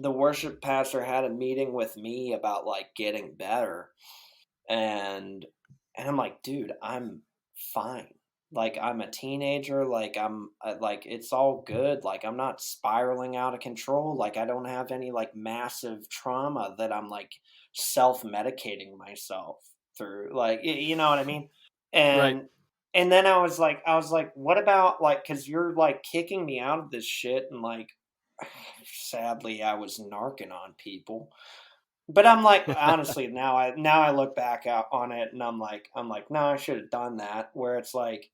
the worship pastor had a meeting with me about like getting better, and I'm like, dude, I'm fine. Like I'm a teenager. Like like it's all good. Like I'm not spiraling out of control. Like I don't have any like massive trauma that I'm like self medicating myself through. Like you know what I mean? Right. And then I was like, what about like, because you're like kicking me out of this shit, and like, sadly, I was narking on people. But I'm like, honestly, now I look back out on it, and I'm like, no, I should have done that. Where it's like,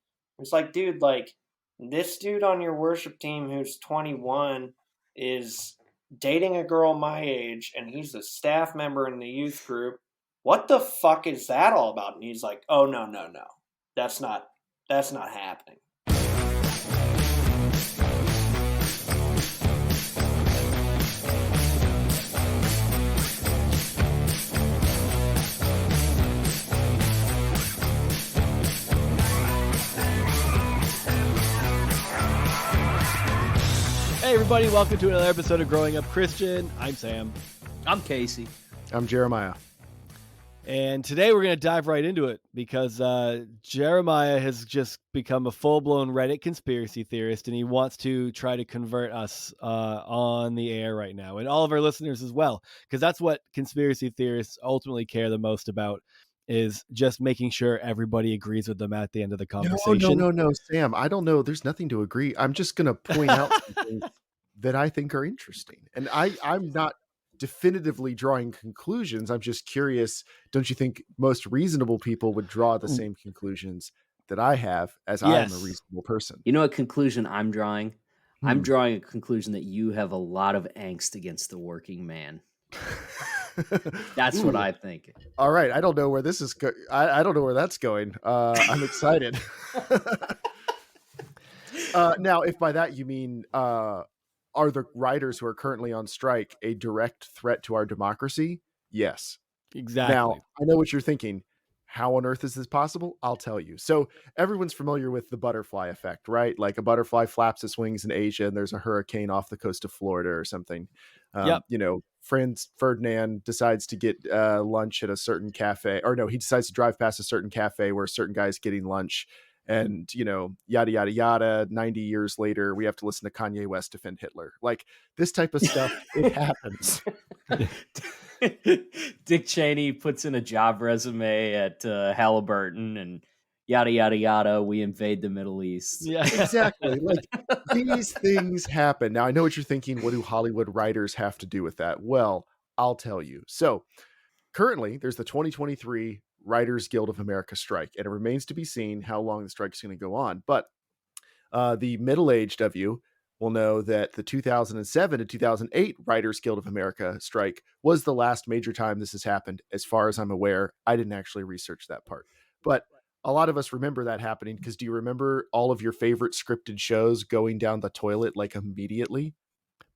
dude, like this dude on your worship team who's 21 is dating a girl my age, and he's a staff member in the youth group. What the fuck is that all about? And he's like, oh no, no, no, that's not happening. Hey, everybody, welcome to another episode of Growing Up Christian. I'm Sam. I'm Casey. I'm Jeremiah. And today we're going to dive right into it because Jeremiah has just become a full-blown Reddit conspiracy theorist, and he wants to try to convert us on the air right now, and all of our listeners as well, because that's what conspiracy theorists ultimately care the most about, is just making sure everybody agrees with them at the end of the conversation. No, Sam. I don't know. There's nothing to agree. I'm just going to point out some things that I think are interesting. And I'm not definitively drawing conclusions. I'm just curious. Don't you think most reasonable people would draw the same conclusions that I have, as I am a reasonable person? You know what conclusion I'm drawing? I'm drawing a conclusion that you have a lot of angst against the working man. That's what I think. All right. I don't know where this is. I don't know where that's going. I'm excited. Now, if by that you mean, are the writers who are currently on strike a direct threat to our democracy? Yes. Exactly. Now, I know what you're thinking. How on earth is this possible? I'll tell you. So everyone's familiar with the butterfly effect, right? Like a butterfly flaps its wings in Asia and there's a hurricane off the coast of Florida or something. You know, Franz Ferdinand decides to get lunch at a certain cafe, or no, he decides to drive past a certain cafe where a certain guy's getting lunch. And, you know, yada, yada, yada. 90 years later, we have to listen to Kanye West defend Hitler. Like this type of stuff, it happens. Dick Cheney puts in a job resume at Halliburton and yada, yada, yada. We invade the Middle East. Yeah, exactly. Like these things happen. Now, I know what you're thinking. What do Hollywood writers have to do with that? Well, I'll tell you. So currently, there's the 2023 Writers Guild of America strike, and it remains to be seen how long the strike is going to go on. But the middle-aged of you will know that the 2007 to 2008 Writers Guild of America strike was the last major time this has happened. As far as I'm aware, I didn't actually research that part, but a lot of us remember that happening, because do you remember all of your favorite scripted shows going down the toilet like immediately?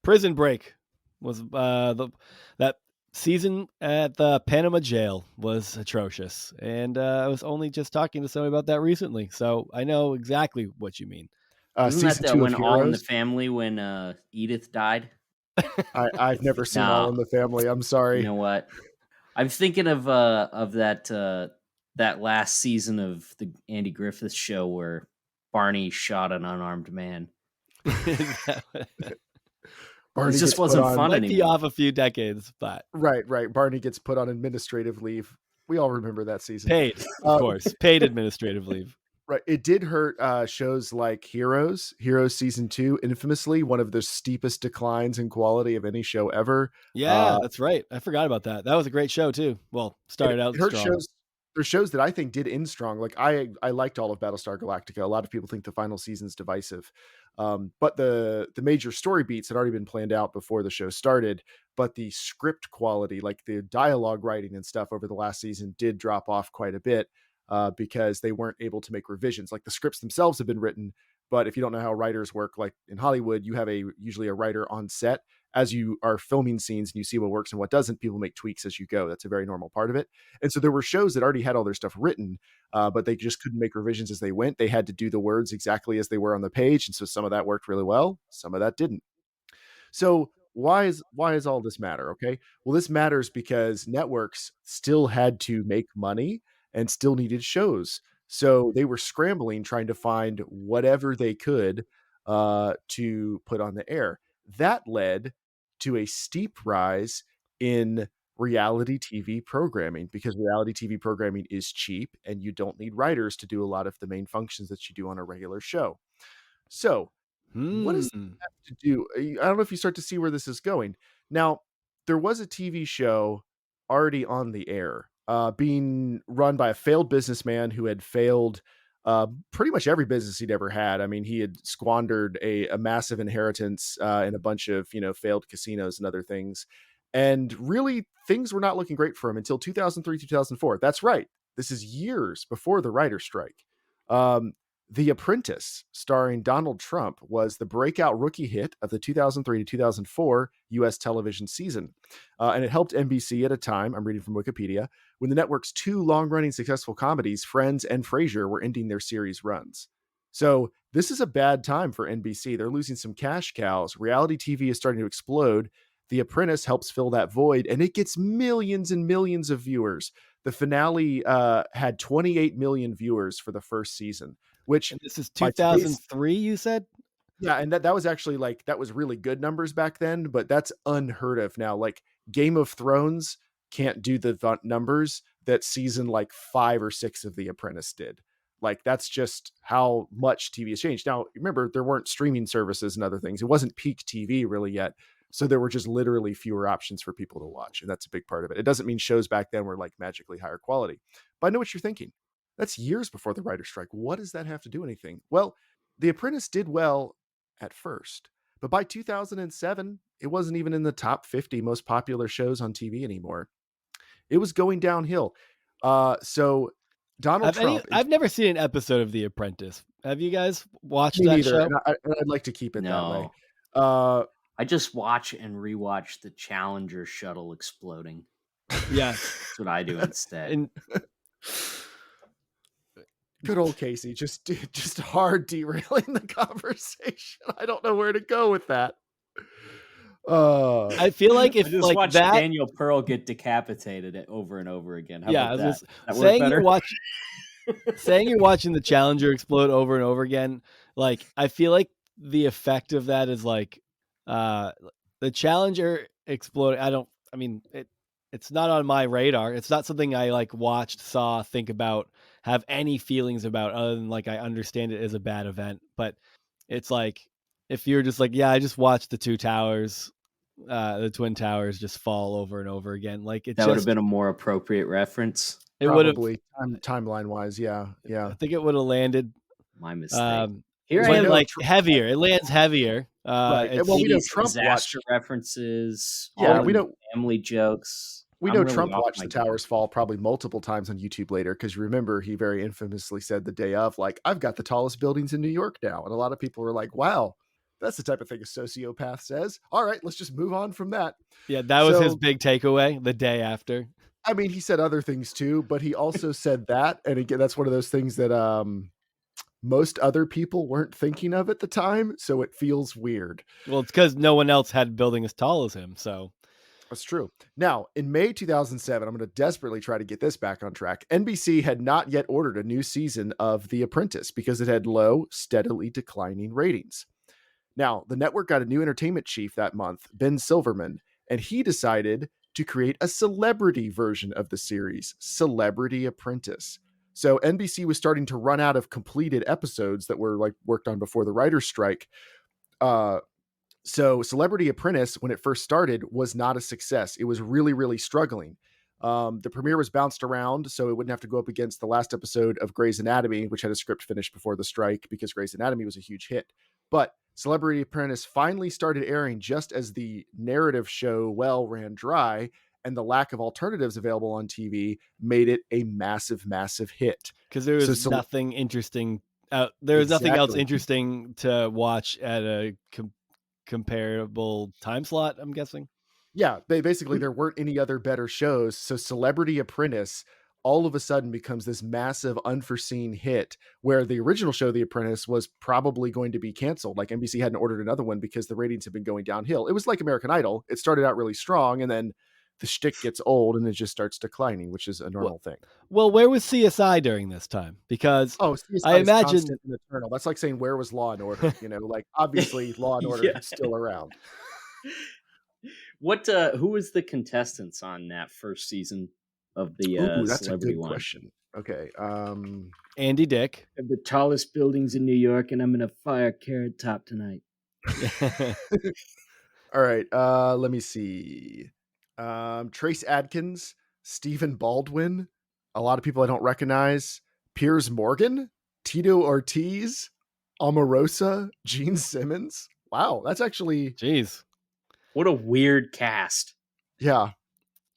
Prison Break was that season at the Panama jail was atrocious, and I was only just talking to somebody about that recently, so I know exactly what you mean. Isn't that when All in the Family, when Edith died? I've never seen All in the Family. I'm sorry. You know what? I'm thinking of that last season of the Andy Griffith Show where Barney shot an unarmed man. Barney it just wasn't fun anymore. Might be off a few decades, but right. Barney gets put on administrative leave. We all remember that season. Paid, of course, paid administrative leave. Right. It did hurt shows like Heroes season 2, infamously one of the steepest declines in quality of any show ever. Yeah, that's right. I forgot about that. That was a great show too. Well, started out strong. There's shows that I think did end strong. Like I liked all of Battlestar Galactica. A lot of people think the final season's divisive. But the major story beats had already been planned out before the show started. But the script quality, like the dialogue writing and stuff over the last season, did drop off quite a bit because they weren't able to make revisions. Like the scripts themselves have been written, but if you don't know how writers work, like in Hollywood, you have usually a writer on set. As you are filming scenes and you see what works and what doesn't, people make tweaks as you go. That's a very normal part of it. And so there were shows that already had all their stuff written, but they just couldn't make revisions as they went. They had to do the words exactly as they were on the page. And so some of that worked really well. Some of that didn't. So why is all this matter? Okay. Well, this matters because networks still had to make money and still needed shows. So they were scrambling, trying to find whatever they could to put on the air. That led to a steep rise in reality TV programming because reality TV programming is cheap and you don't need writers to do a lot of the main functions that you do on a regular show. So, what does Hmm. that have to do? I don't know if you start to see where this is going. Now, there was a TV show already on the air, being run by a failed businessman who had failed pretty much every business he'd ever had. I mean, he had squandered a massive inheritance in a bunch of failed casinos and other things, and really things were not looking great for him until 2003, 2004. That's right. This is years before the writer's strike. Um, the Apprentice, starring Donald Trump, was the breakout rookie hit of the 2003 to 2004 US television season. And it helped NBC at a time, I'm reading from Wikipedia, when the network's two long-running successful comedies, Friends and Frasier, were ending their series runs. So this is a bad time for NBC. They're losing some cash cows. Reality TV is starting to explode. The Apprentice helps fill that void, and it gets millions and millions of viewers. The finale had 28 million viewers for the first season, which And this is by today's 2003, you said? yeah, and that was actually like that was really good numbers back then, but that's unheard of now. Like Game of Thrones can't do the numbers that season like 5 or 6 of The Apprentice did. Like that's just how much TV has changed. Now, remember there weren't streaming services and other things. It wasn't peak TV really yet. So there were just literally fewer options for people to watch, and that's a big part of it. It doesn't mean shows back then were like magically higher quality. But I know what you're thinking. That's years before the writer's strike. What does that have to do anything? Well, The Apprentice did well at first. But by 2007, it wasn't even in the top 50 most popular shows on TV anymore. It was going downhill. So Donald Trump, I've never seen an episode of The Apprentice. Have you guys watched me that neither, show? and I'd like to keep it that way. No. I just watch and rewatch the Challenger shuttle exploding. Yeah. That's what I do instead. And good old Casey, just hard derailing the conversation. I don't know where to go with that. I feel like if I just like watch that, Daniel Pearl get decapitated over and over again. How about that? That work saying better? saying you're watching the Challenger explode over and over again, like I feel like the effect of that is like the Challenger exploding. I mean it's not on my radar. It's not something I like watched, saw, think about, have any feelings about other than like I understand it as a bad event. But it's like if you're just like, yeah, I just watched the the Twin Towers just fall over and over again. Like that would have been a more appropriate reference. It would have probably timeline wise, yeah. I think it would have landed. My mistake. Here I am, like heavier. It lands heavier. Right. Well, we know Trump watched references. Yeah, we know family jokes. We know Trump watched the towers fall probably multiple times on YouTube later because remember he very infamously said the day of, like, I've got the tallest buildings in New York now, and a lot of people were like, "Wow, that's the type of thing a sociopath says." All right, let's just move on from that. Yeah, that was his big takeaway the day after. I mean, he said other things too, but he also said that, and again, that's one of those things that most other people weren't thinking of at the time, so it feels weird. Well, it's because no one else had a building as tall as him, so. That's true. Now, in May 2007, I'm going to desperately try to get this back on track. NBC had not yet ordered a new season of The Apprentice because it had low, steadily declining ratings. Now, the network got a new entertainment chief that month, Ben Silverman, and he decided to create a celebrity version of the series, Celebrity Apprentice. So NBC was starting to run out of completed episodes that were like worked on before the writer's strike. So Celebrity Apprentice, when it first started, was not a success. It was really, really struggling. The premiere was bounced around, so it wouldn't have to go up against the last episode of Grey's Anatomy, which had a script finished before the strike because Grey's Anatomy was a huge hit. But Celebrity Apprentice finally started airing just as the narrative show ran dry, and the lack of alternatives available on TV made it a massive, massive hit. Because there was nothing interesting. There was nothing else interesting to watch at a comparable time slot, I'm guessing. Yeah, there weren't any other better shows. So Celebrity Apprentice all of a sudden becomes this massive unforeseen hit where the original show, The Apprentice, was probably going to be canceled. Like NBC hadn't ordered another one because the ratings had been going downhill. It was like American Idol. It started out really strong and then the shtick gets old and it just starts declining, which is a normal thing. Well, where was CSI during this time? Because CSI I is imagine constant and eternal. That's like saying, where was Law and Order? Like obviously Law and Order is still around. Who was the contestants on that first season of the That's a Celebrity good One? question. Okay. Andy Dick. Of the tallest buildings in New York, and I'm gonna fire Carrot Top tonight. All right. Let me see. Trace Adkins, Stephen Baldwin, a lot of people I don't recognize, Piers Morgan, Tito Ortiz, Omarosa, Gene Simmons. Wow, that's actually Jeez. What a weird cast. Yeah.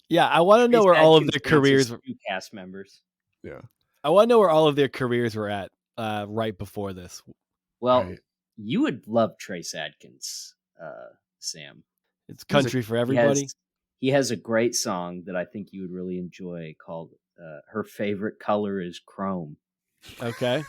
Yeah, I want to know where all of their careers were. Two cast members. Yeah. I want to know where all of their careers were at right before this. Well, Right. you would love Trace Adkins, Sam. It's country for everybody. He has a great song that I think you would really enjoy called Her Favorite Color is Chrome. Okay.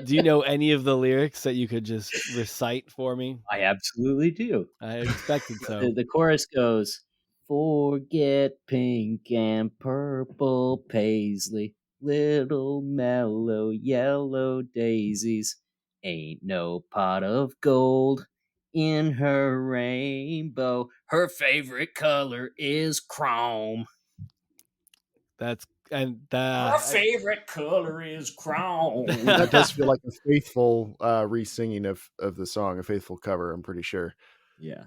Do you know any of the lyrics that you could just recite for me? I absolutely do. I expected so. The chorus goes, forget pink and purple paisley, little mellow yellow daisies, ain't no pot of gold in her rainbow, her favorite color is chrome. Our favorite color is chrome. That does feel like a faithful re-singing of the song, a faithful cover, I'm pretty sure. Yeah.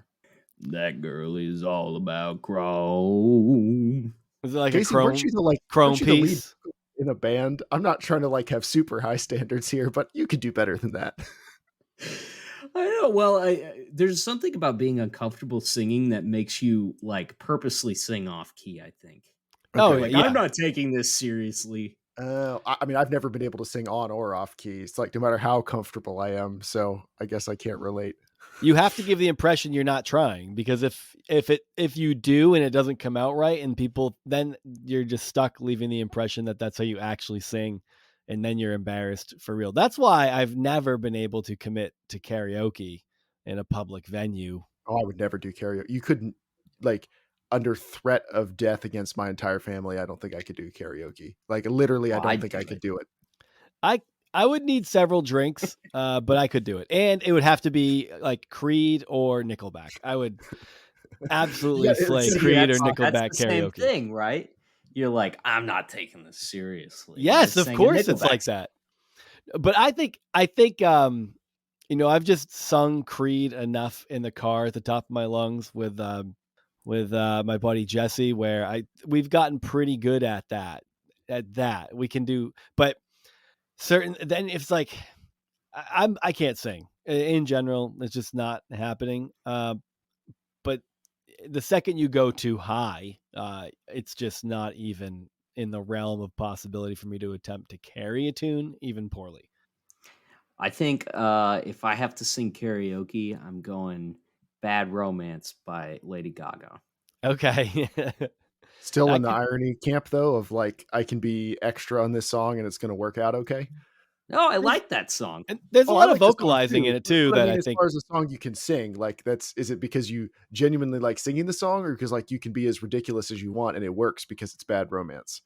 That girl is all about chrome. Was it like Casey, a chrome, weren't you the, chrome weren't you the lead piece? in a band? I'm not trying to have super high standards here, but you could do better than that. I know. Well, there's something about being uncomfortable singing that makes you purposely sing off key, I think. Okay. I'm not taking this seriously. I mean, I've never been able to sing on or off key. It's no matter how comfortable I am, so I guess I can't relate. You have to give the impression you're not trying, because if you do and it doesn't come out right, and people, then you're just stuck leaving the impression that that's how you actually sing, and then you're embarrassed for real. That's why I've never been able to commit to karaoke in a public venue. Oh, I would never do karaoke. You couldn't, under threat of death against my entire family, I don't think I could do karaoke. Literally, I don't think I could do it. I would need several drinks, but I could do it. And it would have to be Creed or Nickelback. I would absolutely slay Creed or Nickelback that's the karaoke. Same thing, right? You're I'm not taking this seriously. Yes, of course it's like that. But I think I've just sung Creed enough in the car at the top of my lungs with my buddy Jesse, where we've gotten pretty good at that. We can do, but then it's I can't sing in general. It's just not happening. But the second you go too high, it's just not even in the realm of possibility for me to attempt to carry a tune, even poorly. I think if I have to sing karaoke, I'm going Bad Romance by Lady Gaga. Okay. Still in the irony camp, though, of I can be extra on this song and it's going to work out okay. No, I like that song. And there's a lot of vocalizing in it too. That I as think, far as a song you can sing, is it because you genuinely like singing the song, or because you can be as ridiculous as you want and it works because it's Bad Romance?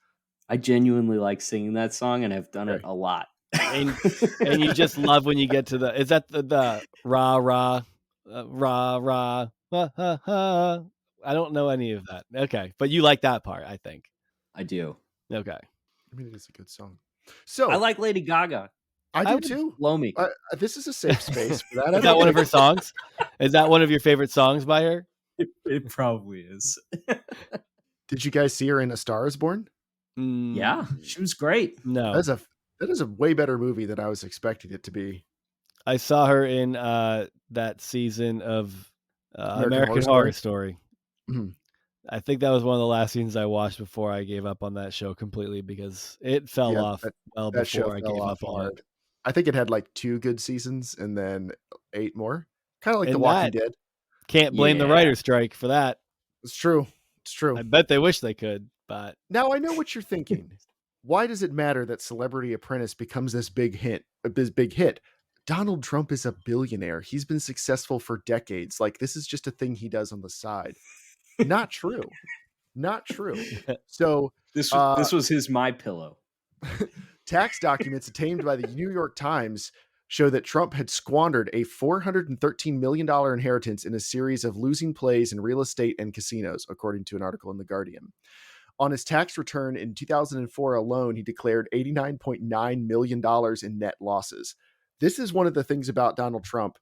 I genuinely like singing that song, and I've done it a lot. And you just love when you get to is that the rah rah rah rah ha ha ha. I don't know any of that. Okay, but you like that part, I think. I do. Okay. I mean, it is a good song. So I like Lady Gaga. I do too. Blow me. This is a safe space for that. Is that one of her songs? Is that one of your favorite songs by her? It probably is. Did you guys see her in A Star Is Born? Yeah, she was great. No, that is a way better movie than I was expecting it to be. I saw her in that season of American Horror Story. Mm-hmm. I think that was one of the last scenes I watched before I gave up on that show completely, because it fell off before I gave up on it. I think it had 2 good seasons and then 8 more. Kind of like The Walking Dead. Can't blame the writer's strike for that. It's true. I bet they wish they could, But now I know what you're thinking. Why does it matter that Celebrity Apprentice becomes this big hit? Donald Trump is a billionaire. He's been successful for decades. Like, this is just a thing he does on the side. Not true. Not true. So This was his My Pillow. tax documents obtained by the New York Times show that Trump had squandered a $413 million inheritance in a series of losing plays in real estate and casinos, according to an article in The Guardian. On his tax return in 2004 alone, he declared $89.9 million in net losses. This is one of the things about Donald Trump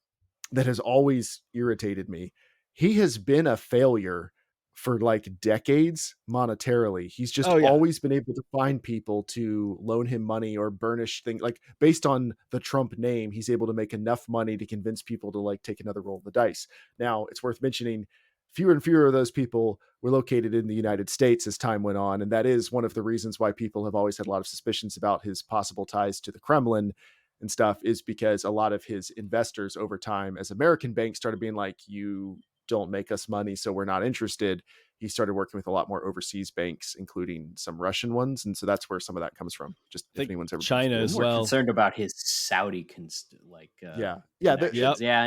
that has always irritated me. He has been a failure for like decades monetarily. He's just always been able to find people to loan him money or burnish things. Like, based on the Trump name, he's able to make enough money to convince people to like take another roll of the dice. Now, it's worth mentioning fewer and fewer of those people were located in the United States as time went on. And that is one of the reasons why people have always had a lot of suspicions about his possible ties to the Kremlin and stuff, is because a lot of his investors over time, as American banks started being like, you don't make us money, so we're not interested, he started working with a lot more overseas banks, including some Russian ones. And so that's where some of that comes from. Just if anyone's ever China as We're well. concerned about his Saudi and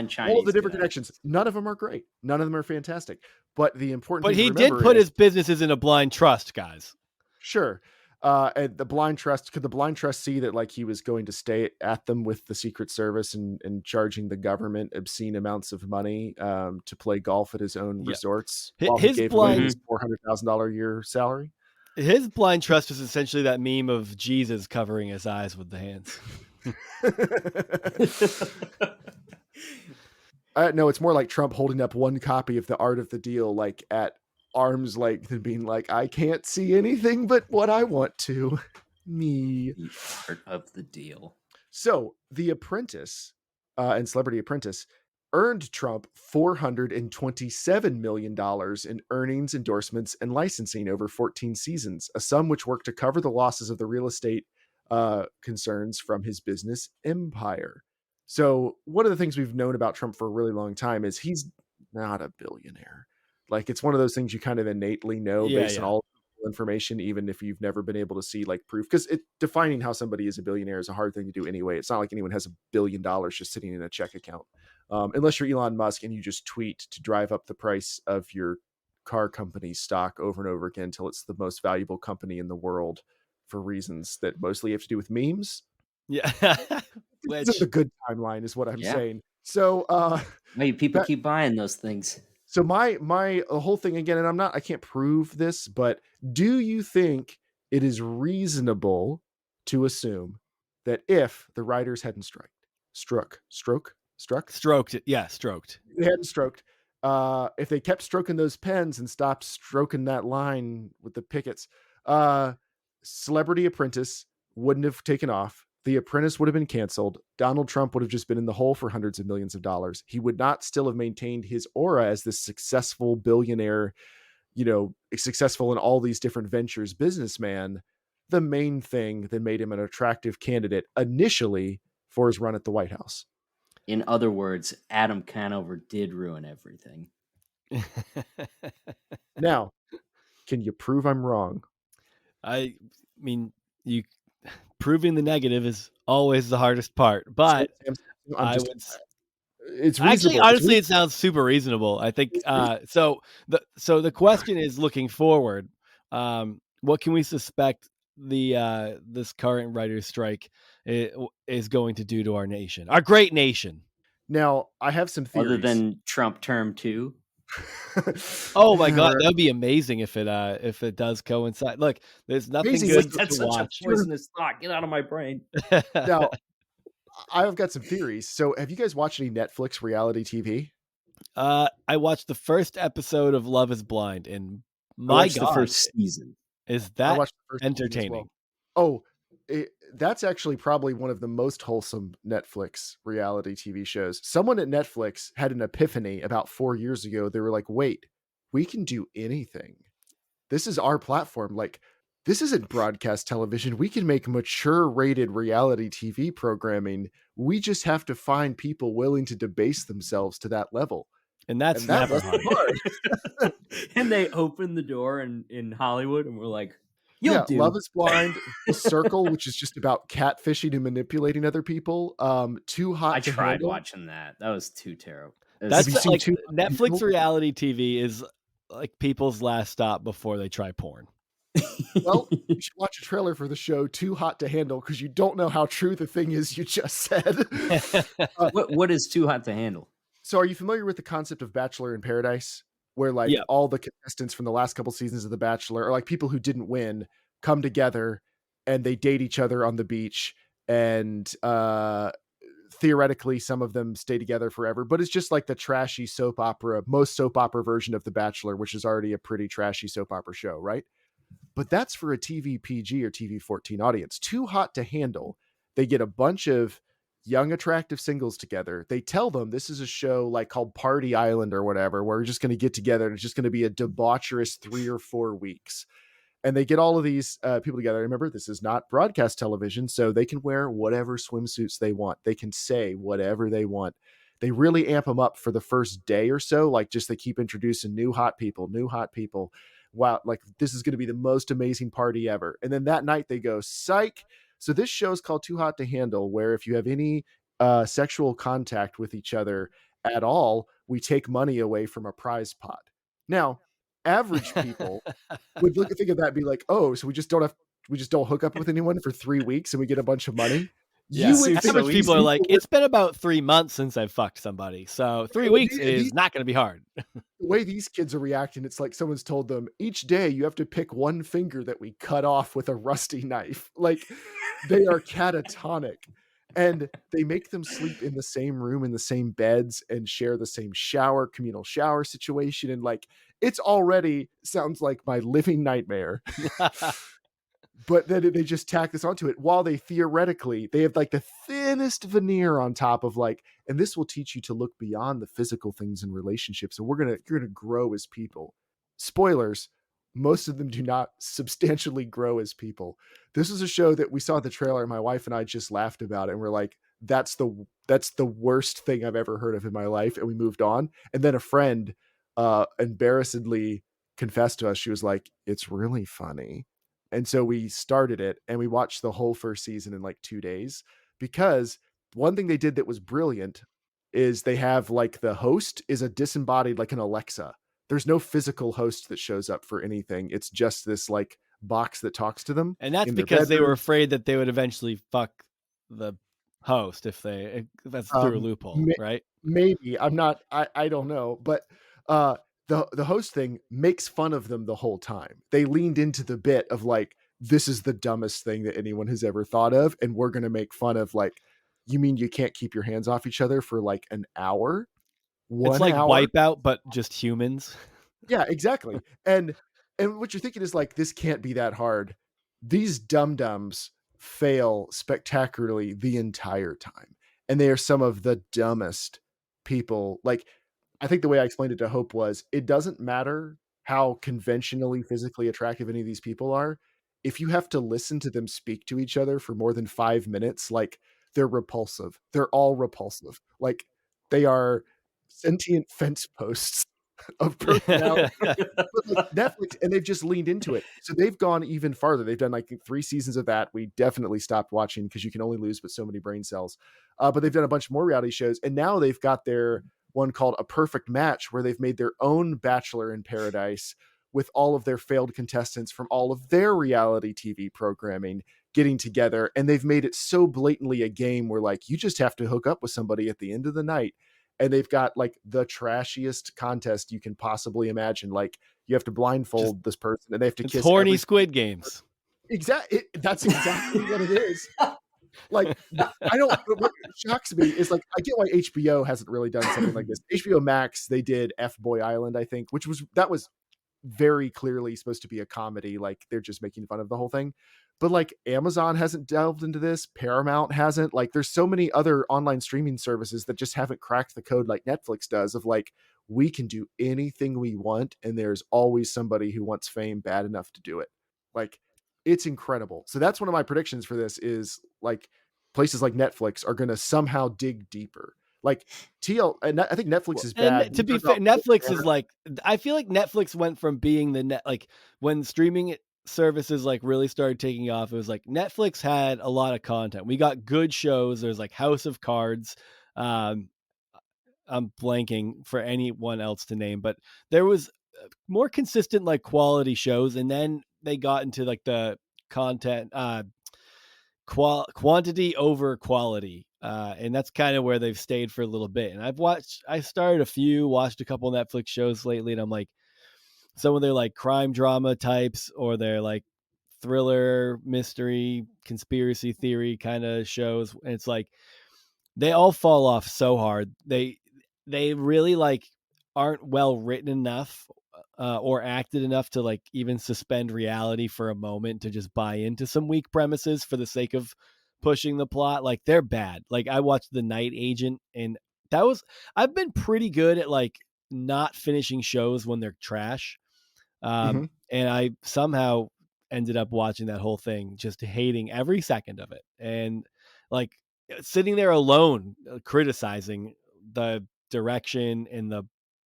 Chinese. All the different connections. None of them are great. None of them are fantastic. But the important But thing he to remember did put is, his businesses in a blind trust, guys. Sure. And the blind trust, could the blind trust see that like he was going to stay at them with the Secret Service and charging the government obscene amounts of money to play golf at his own resorts while he gave away his $400,000 a year salary? His blind trust is essentially that meme of Jesus covering his eyes with the hands. No, it's more like Trump holding up one copy of The Art of the Deal, like at arm's length, and being like, I can't see anything but what I want to. Me. The Art of the Deal. So The Apprentice and Celebrity Apprentice earned Trump $427 million in earnings, endorsements, and licensing over 14 seasons, a sum which worked to cover the losses of the real estate concerns from his business empire. So one of the things we've known about Trump for a really long time is he's not a billionaire. Like, it's one of those things you kind of innately know based on all information, even if you've never been able to see like proof, because defining how somebody is a billionaire is a hard thing to do anyway. It's not like anyone has $1 billion just sitting in a check account, unless you're Elon Musk and you just tweet to drive up the price of your car company's stock over and over again until it's the most valuable company in the world for reasons that mostly have to do with memes. Yeah. Which is a good timeline is what I'm saying. So people keep buying those things. So my whole thing again, and I can't prove this, but do you think it is reasonable to assume that if the writers hadn't stroked, they hadn't stroked, if they kept stroking those pens and stopped stroking that line with the pickets, Celebrity Apprentice wouldn't have taken off. The Apprentice would have been canceled. Donald Trump would have just been in the hole for hundreds of millions of dollars. He would not still have maintained his aura as this successful billionaire, successful in all these different ventures businessman. The main thing that made him an attractive candidate initially for his run at the White House. In other words, Adam Conover did ruin everything. Now, can you prove I'm wrong? I mean, proving the negative is always the hardest part, but it's reasonable. Actually, honestly, it sounds super reasonable. I think so the question is, looking forward, what can we suspect this current writer's strike is going to do to our nation, our great nation? Now, I have some theories. Other than Trump term 2. Oh my God, that'd be amazing if it does coincide. Look, there's nothing good that's to such watch. a poisonous thought. Get out of my brain. Now, I've got some theories. So, have you guys watched any Netflix reality TV? I watched the first episode of Love Is Blind, and my God, the first season. Is that entertaining? Well. That's actually probably one of the most wholesome Netflix reality TV shows. Someone at Netflix had an epiphany about 4 years ago. They were like, wait, we can do anything. This is our platform. Like, this isn't broadcast television. We can make mature rated reality TV programming. We just have to find people willing to debase themselves to that level. And that's And that never wasn't hard. hard. And they opened the door in Hollywood, and we're like, "You'll do." Love is Blind, The Circle, which is just about catfishing and manipulating other people. Too Hot I to tried Handle. watching that. That was too terrible. That's you seen like Too Hot to Netflix Handle? reality TV is like people's last stop before they try porn. Well, you should watch a trailer for the show Too Hot to Handle because you don't know how true the thing is you just said. what is too hot to handle? So are you familiar with the concept of Bachelor in Paradise? Where like Yeah. all the contestants from the last couple seasons of The Bachelor, or like people who didn't win, come together and they date each other on the beach, and theoretically some of them stay together forever, but it's just like the trashy soap opera, most soap opera version of The Bachelor, which is already a pretty trashy soap opera show, right? But that's for a TV PG or TV 14 audience. Too Hot to Handle. They get a bunch of young, attractive singles together. They tell them this is a show like called Party Island or whatever, where we're just going to get together and it's just going to be a debaucherous 3 or 4 weeks. And they get all of these people together. Remember, this is not broadcast television, so they can wear whatever swimsuits they want. They can say whatever they want. They really amp them up for the first day or so. Like just they keep introducing new hot people. Wow, like this is going to be the most amazing party ever. And then that night they go, psych. So this show is called Too Hot to Handle, where if you have any sexual contact with each other at all, we take money away from a prize pot. Now, average people would think of that and be like, oh, so we just don't hook up with anyone for 3 weeks and we get a bunch of money. Yeah. You would Seems think Average so people are easy. like, it's been about 3 months since I've fucked somebody. So 3 weeks is not going to be hard. the way these kids are reacting, it's like someone's told them each day you have to pick one finger that we cut off with a rusty knife. Like they are catatonic, and they make them sleep in the same room, in the same beds, and share the same shower, communal shower situation. And like, it's already sounds like my living nightmare. But then they just tack this onto it while they have like the thinnest veneer on top of like, and this will teach you to look beyond the physical things in relationships. And you're gonna grow as people. Spoilers, most of them do not substantially grow as people. This is a show that we saw the trailer, and my wife and I just laughed about it, and we're like, that's the worst thing I've ever heard of in my life. And we moved on. And then a friend embarrassedly confessed to us, she was like, it's really funny. And so we started it and we watched the whole first season in like 2 days, because one thing they did that was brilliant is they have like the host is a disembodied, like an Alexa. There's no physical host that shows up for anything. It's just this like box that talks to them. And that's in their because they were bedroom. afraid that they would eventually fuck the host if that's through a loophole, right? Maybe I don't know, but the host thing makes fun of them the whole time. They leaned into the bit of like, this is the dumbest thing that anyone has ever thought of, and we're gonna make fun of like, you mean you can't keep your hands off each other for like an hour? It's like hour? Wipeout, but just humans. Yeah, exactly. And what you're thinking is like, this can't be that hard. These dum-dums fail spectacularly the entire time. And they are some of the dumbest people. Like, I think the way I explained it to Hope was, it doesn't matter how conventionally physically attractive any of these people are. If you have to listen to them speak to each other for more than 5 minutes, like, they're repulsive. They're all repulsive. Like, they are sentient fence posts of personality. But like Netflix, and they've just leaned into it. So they've gone even farther. They've done like 3 seasons of that. We definitely stopped watching because you can only lose but so many brain cells. But they've done a bunch more reality shows, and now they've got their one called A Perfect Match, where they've made their own Bachelor in Paradise with all of their failed contestants from all of their reality TV programming getting together. And they've made it so blatantly a game where like, you just have to hook up with somebody at the end of the night. And they've got like the trashiest contest you can possibly imagine. Like, you have to blindfold this person and they have to kiss horny Squid Games. Exactly. That's exactly what it is. Like, I don't, what shocks me is like, I get why HBO hasn't really done something like this. HBO Max, they did F Boy Island, I think, that was very clearly supposed to be a comedy. Like, they're just making fun of the whole thing. But like, Amazon hasn't delved into this. Paramount hasn't. Like, there's so many other online streaming services that just haven't cracked the code like Netflix does, of like, we can do anything we want, and there's always somebody who wants fame bad enough to do it. Like, it's incredible. So that's one of my predictions for this, is like, places like Netflix are going to somehow dig deeper. Like and I think Netflix is And bad. to You be talk fair, about Netflix is like, I feel like Netflix went from being like when streaming services like really started taking off, it was like Netflix had a lot of content. We got good shows. There's like House of Cards. Um, I'm blanking for anyone else to name, but there was more consistent like quality shows, and then they got into like the content quantity over quality, and that's kind of where they've stayed for a little bit. And I started watched a couple Netflix shows lately, and I'm like, some of their like crime drama types or their like thriller, mystery, conspiracy theory kind of shows, and it's like they all fall off so hard. They really like aren't well written enough, or acted enough to like even suspend reality for a moment to just buy into some weak premises for the sake of pushing the plot. Like they're bad. Like I watched The Night Agent, and that was I've been pretty good at like not finishing shows when they're trash. Mhm. And I somehow ended up watching that whole thing, just hating every second of it. And like sitting there alone, criticizing the direction and the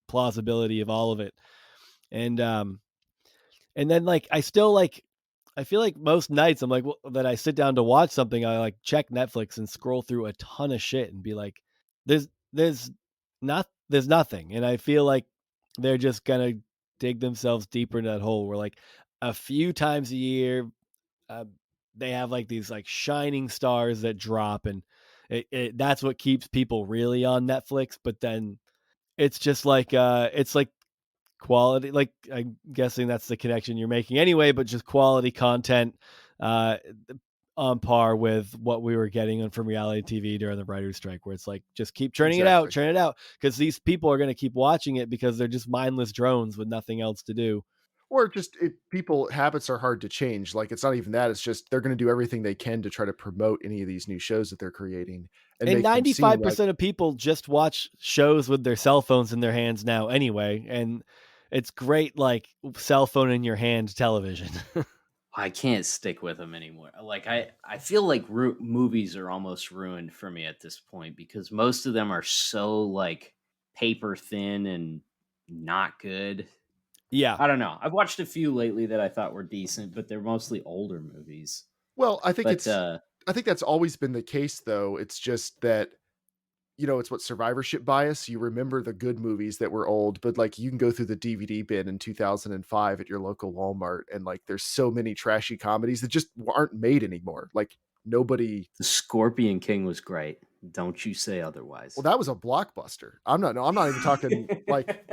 plausibility of all of it. And then like I still like I feel like most nights I'm like, well, that I sit down to watch something, I like check Netflix and scroll through a ton of shit and be like, there's there's nothing. And I feel like they're just gonna dig themselves deeper into that hole where like a few times a year, uh, they have like these like shining stars that drop, and that's what keeps people really on Netflix. But then it's like quality, like I'm guessing that's the connection you're making anyway, but just quality content, uh on par with what we were getting from reality TV during the writer's strike, where it's like just keep Exactly. churn it out, because these people are going to keep watching it because they're just mindless drones with nothing else to do. Or just people habits are hard to change. Like it's not even that. It's just they're going to do everything they can to try to promote any of these new shows that they're creating and And make them seem like 95% of people just watch shows with their cell phones in their hands now anyway, and it's great like cell phone in your hand television. I can't stick with them anymore. Like I feel like movies are almost ruined for me at this point because most of them are so like paper thin and not good. Yeah. I don't know. I've watched a few lately that I thought were decent, but they're mostly older movies. well, But I think that's always been the case though. It's just that it's what survivorship bias. You remember the good movies that were old, but like you can go through the DVD bin in 2005 at your local Walmart and like there's so many trashy comedies that just aren't made anymore. Like nobody The Scorpion King was great. Don't you say well otherwise. that was a blockbuster. I'm not even talking like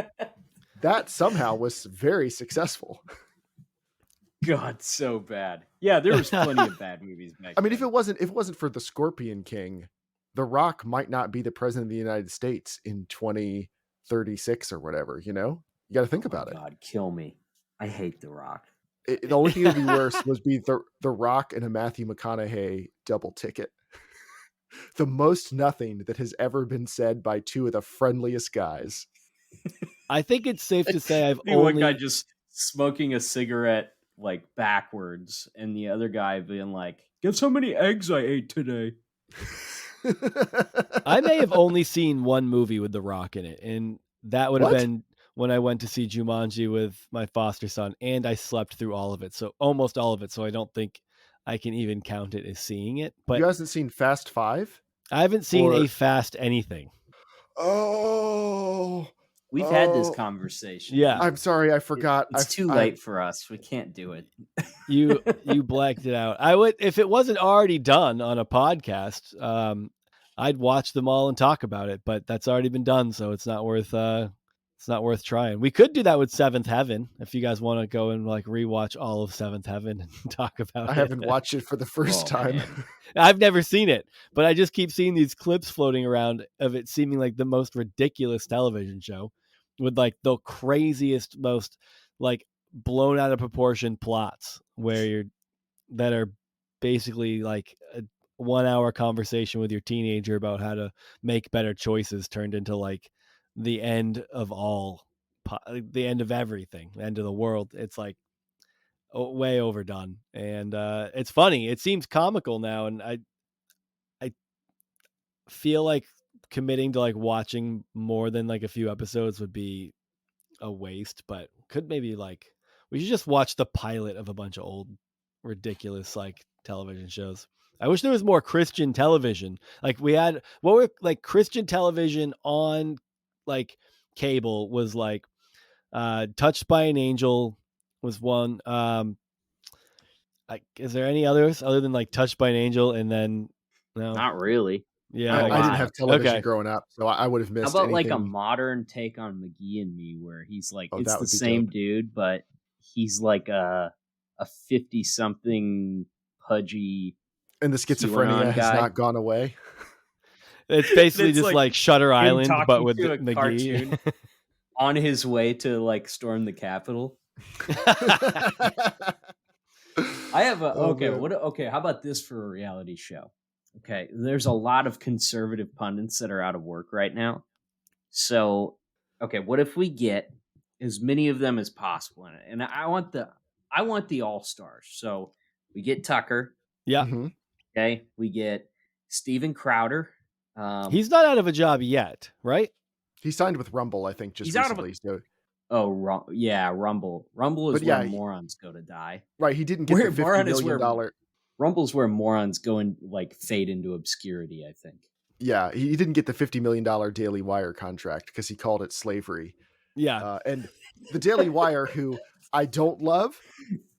that somehow was very successful. God, so bad. Yeah, there was plenty of bad movies back I mean, if then. it wasn't for the Scorpion King, The Rock might not be the president of the United States in 2036 or whatever, you know? You got to think Oh my about it. God, kill me. I hate The Rock. The only thing that would be worse was be the Rock and a Matthew McConaughey double ticket. The most nothing that has ever been said by two of the friendliest guys. I think it's safe to say I've The one guy only just smoking a cigarette like backwards, and the other guy being like, "Guess how many eggs I ate today?" I may have only seen one movie with The Rock in it, and that would have What? been when I went to see Jumanji with my foster son, and I slept through all of it, so almost all of it. So I don't think I can even count it as seeing it. You But hasn't seen Fast Five? I haven't seen Or a Fast anything. oh, We've had this oh, conversation. Yeah, I'm sorry, I forgot. It's too I late for us. We can't do it. you blanked it out. I would, if it wasn't already done on a podcast. I'd watch them all and talk about it, but that's already been done, so it's not worth trying. We could do that with Seventh Heaven if you guys want to go and like rewatch all of Seventh Heaven and talk about I it. haven't watched it for the first Oh, time. man. I've never seen it, but I just keep seeing these clips floating around of it seeming like the most ridiculous television show with like the craziest, most like blown out of proportion plots that are basically like a 1 hour conversation with your teenager about how to make better choices turned into like the end of the end of everything, the end of the world. It's like way overdone, and it's funny. It seems comical now, and I feel like committing to like watching more than like a few episodes would be a waste, but could maybe like we should just watch the pilot of a bunch of old ridiculous like television shows. I wish there was more Christian television. Like we had what were like Christian television on like cable was like Touched by an Angel was one. Like, is there any others other than like Touched by an Angel and then no? Not really. Yeah, Not a I didn't lot. have television Okay. growing up, so I would have How missed about anything. like a modern take on McGee and Me, where he's like, Oh, it's that the would be same dope. dude, but he's like a 50-something pudgy. And the schizophrenia QAnon has guy. not gone away. It's basically It's just like like Shutter him Island, but talking with to a McGee. cartoon on his way to like storm the Capitol. I have a Oh, okay. man. Okay, how about this for a reality show? Okay, there's a lot of conservative pundits that are out of work right now. So, okay, what if we get as many of them as possible in it? And I want the all stars. So we get Tucker. Yeah, Mhm. Okay, we get Steven Crowder. he's not out of a job yet, right? He signed with Rumble, I think, just He's out of a- recently. Rumble. Rumble is But yeah, where morons go to die. Right, he didn't get Where the $50 moron is million. where- Rumble's where morons go and like fade into obscurity, I think. Yeah, he didn't get the $50 million Daily Wire contract because he called it slavery. Yeah, And the Daily Wire, who I don't love,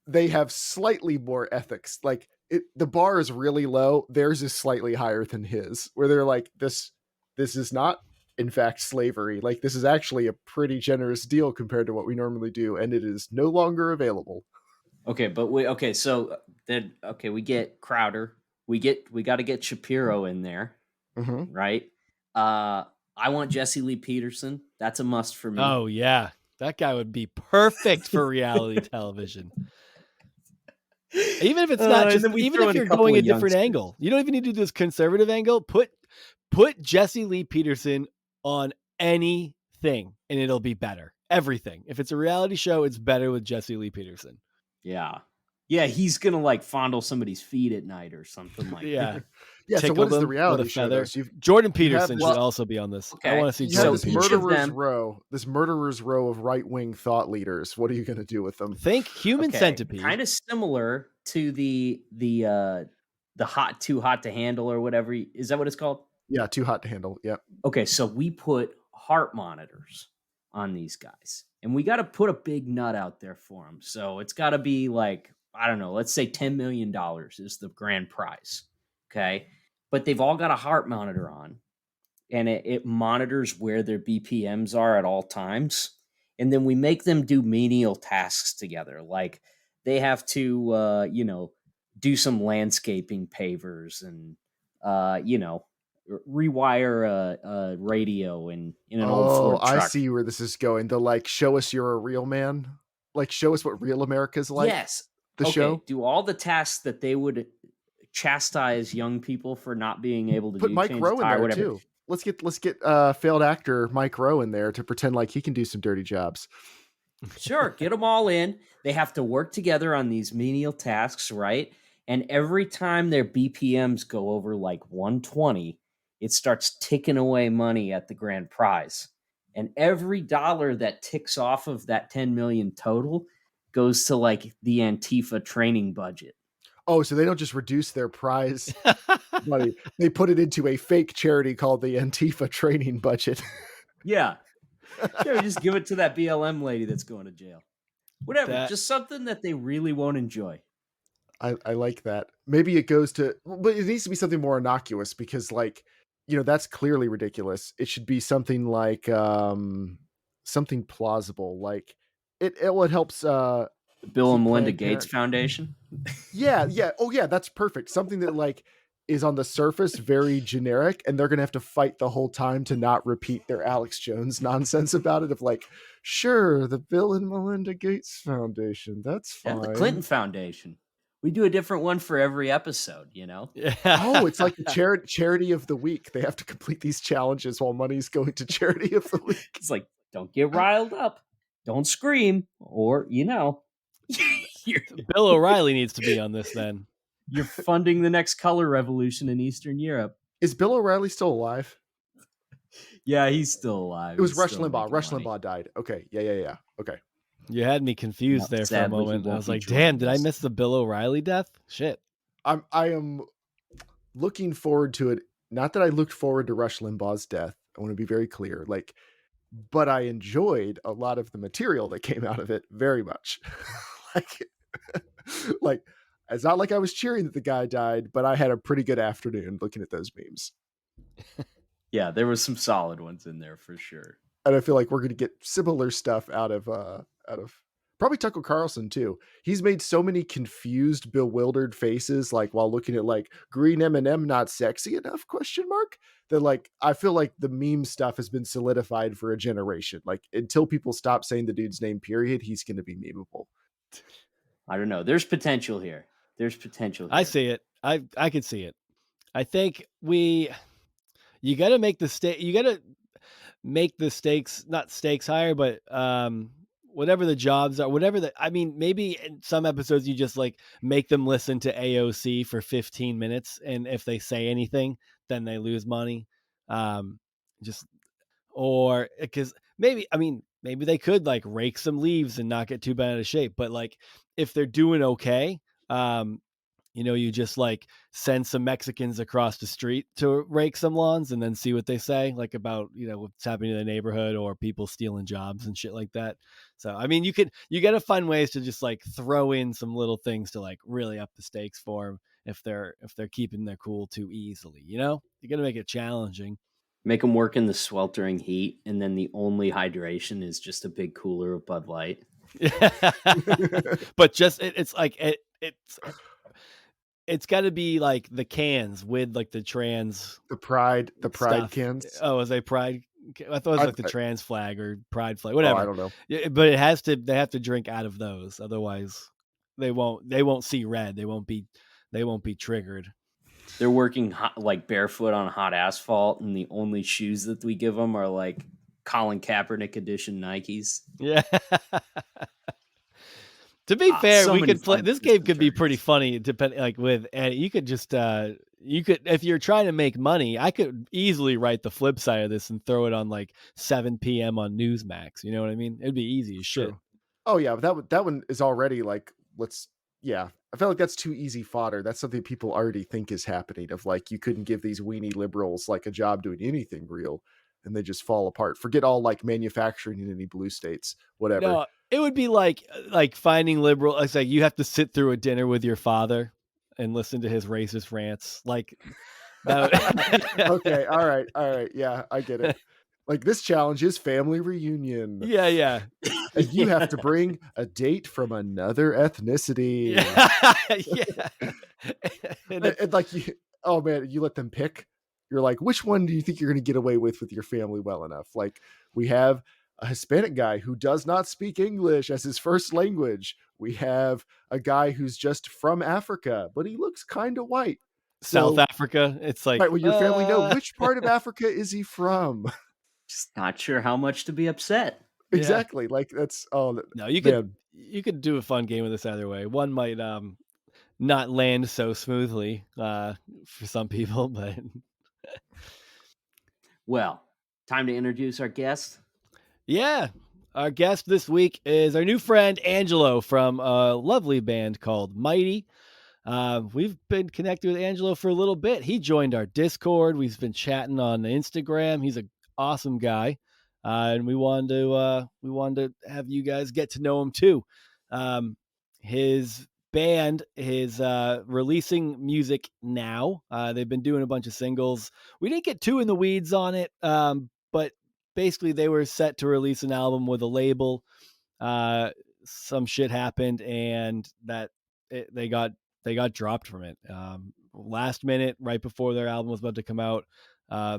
they have slightly more ethics. Like the bar is really low. Theirs is slightly higher than his, where they're like, this is not, in fact, slavery. Like, this is actually a pretty generous deal compared to what we normally do, and it is no longer available. Okay, but we get Crowder. We got to get Shapiro in there, Mm-hmm. right? I want Jesse Lee Peterson. That's a must for me. oh yeah, that guy would be perfect for reality television. Even if it's not and just, then we even throw if in a you're couple going a of different youngsters. angle, you don't even need to do this conservative angle. Put Jesse Lee Peterson on anything, and it'll be better. Everything. If it's a reality show, it's better with Jesse Lee Peterson. Yeah, he's gonna like fondle somebody's feet at night or something like Yeah. that. Yeah, so Tickle what is them the with reality a show? Though? feather. So Jordan Peterson well, should also be on this. I okay, want to see you have Jordan this each Peterson. of murderer's them- row, of right-wing thought leaders. What are you going to do with them? Think Human Centipede. kind of similar to the too hot to handle or whatever. Is that what it's called? Yeah, too hot to handle. Yep. Okay, so we put heart monitors on these guys, and we got to put a big nut out there for them. So it's got to be like, I don't know, let's say $10 million is the grand prize. Okay, but they've all got a heart monitor on, and it monitors where their BPMs are at all times. And then we make them do menial tasks together. Like they have to, do some landscaping pavers and, rewire a radio in an old Ford truck. I see where this is going. The like, show us you're a real man. Like, show us what real America's like. Yes. The show. Do all the tasks that they would chastise young people for not being able to Put do. Mike change Rowe the in tire, there whatever. too. Let's get failed actor Mike Rowe in there to pretend like he can do some dirty jobs. Sure, get them all in. They have to work together on these menial tasks, right? And every time their BPMs go over like 120, it starts ticking away money at the grand prize. And every dollar that ticks off of that 10 million total goes to like the Antifa training budget. Oh, so they don't just reduce their prize money. They put it into a fake charity called the Antifa training budget. Yeah. Sure, just give it to that BLM lady that's going to jail. Whatever, just something that they really won't enjoy. I like that. Maybe it goes to, but it needs to be something more innocuous because, like, that's clearly ridiculous. It should be something like something plausible. Like it helps. Bill and Keep Melinda Planned Gates Parenthood. Foundation. Yeah. Oh yeah, that's perfect. Something that like is on the surface very generic, and they're gonna have to fight the whole time to not repeat their Alex Jones nonsense about it. Of like, sure, the Bill and Melinda Gates Foundation. That's fine. Yeah, the Clinton Foundation. We do a different one for every episode, Yeah. Oh, it's like the charity of the week. They have to complete these challenges while money's going to charity of the week. It's like, don't get riled up. Don't scream. Or, you're Bill O'Reilly needs to be on this then. funding the next color revolution in Eastern Europe. Is Bill O'Reilly still alive? Yeah, he's still alive. It was He's Rush still Limbaugh. making Rush money. Limbaugh died. Okay. Yeah. Okay. You had me confused Yep, there for a sadly, he moment. I won't was be like, damn, joining did I us. miss the Bill O'Reilly death? Shit. I am looking forward to it. Not that I looked forward to Rush Limbaugh's death. I want to be very clear. Like, but I enjoyed a lot of the material that came out of it very much. like, like it's not like I was cheering that the guy died, but I had a pretty good afternoon looking at those memes. Yeah, there was some solid ones in there for sure. And I feel like we're going to get similar stuff out of probably Tucker Carlson too. He's made so many confused, bewildered faces, like while looking at like green M&M not sexy enough ? That like I feel like the meme stuff has been solidified for a generation. Like until people stop saying the dude's name, period, he's going to be memeable. I don't know. There's potential here. There's potential here. I see it. I could see it. I think you got to make the stakes, not stakes higher, but whatever the jobs are, maybe in some episodes you just like make them listen to AOC for 15 minutes, and if they say anything, then they lose money. Just or because maybe they could like rake some leaves and not get too bad out of shape, but like if they're doing okay, you just like send some Mexicans across the street to rake some lawns and then see what they say, like about, what's happening in the neighborhood or people stealing jobs and shit like that. So, I mean, you got to find ways to just like throw in some little things to like really up the stakes for them if they're keeping their cool too easily, you got to make it challenging. Make them work in the sweltering heat, and then the only hydration is just a big cooler of Bud Light. But just it's got to be like the cans with like the trans the pride stuff. Cans. Oh, is they pride? I thought it was like the trans flag or pride flag, whatever. I don't know. But they have to drink out of those, otherwise they won't see red. They won't be triggered. They're working like barefoot on hot asphalt, and the only shoes that we give them are like Colin Kaepernick edition Nikes. Yeah. To be fair, we could play this game. Could be pretty targets. funny, depending like with, and you could just if you're trying to make money, I could easily write the flip side of this and throw it on like 7 p.m. on Newsmax. You know what I mean? It'd be easy as shit. True. Oh yeah, but that one is already like I feel like that's too easy fodder. That's something people already think is happening, of like you couldn't give these weenie liberals like a job doing anything real and they just fall apart. Forget all like manufacturing in any blue states, whatever. No, it would be like finding liberal. It's like you have to sit through a dinner with your father and listen to his racist rants. Like that. Okay, all right, yeah, I get it. Like this challenge is family reunion. Yeah. And you have to bring a date from another ethnicity. Yeah. And like oh man, you let them pick. You're like, which one do you think you're going to get away with your family well enough? Like, we have a Hispanic guy who does not speak English as his first language. We have a guy who's just from Africa, but he looks kind of white. South Africa. It's like, right, well, your family know which part of Africa is he from. Just not sure how much to be upset. Exactly. Yeah. Like that's no. You could do a fun game with this either way. One might not land so smoothly for some people, but well, time to introduce our guest. Yeah. Our guest this week is our new friend Angelo from a lovely band called Mighty. We've been connected with Angelo for a little bit. He joined our Discord. We've been chatting on Instagram. He's an awesome guy, and we wanted to have you guys get to know him too. His band is releasing music now. They've been doing a bunch of singles. We didn't get too in the weeds on it, but basically they were set to release an album with a label. Some shit happened, and they got dropped from it last minute, right before their album was about to come out.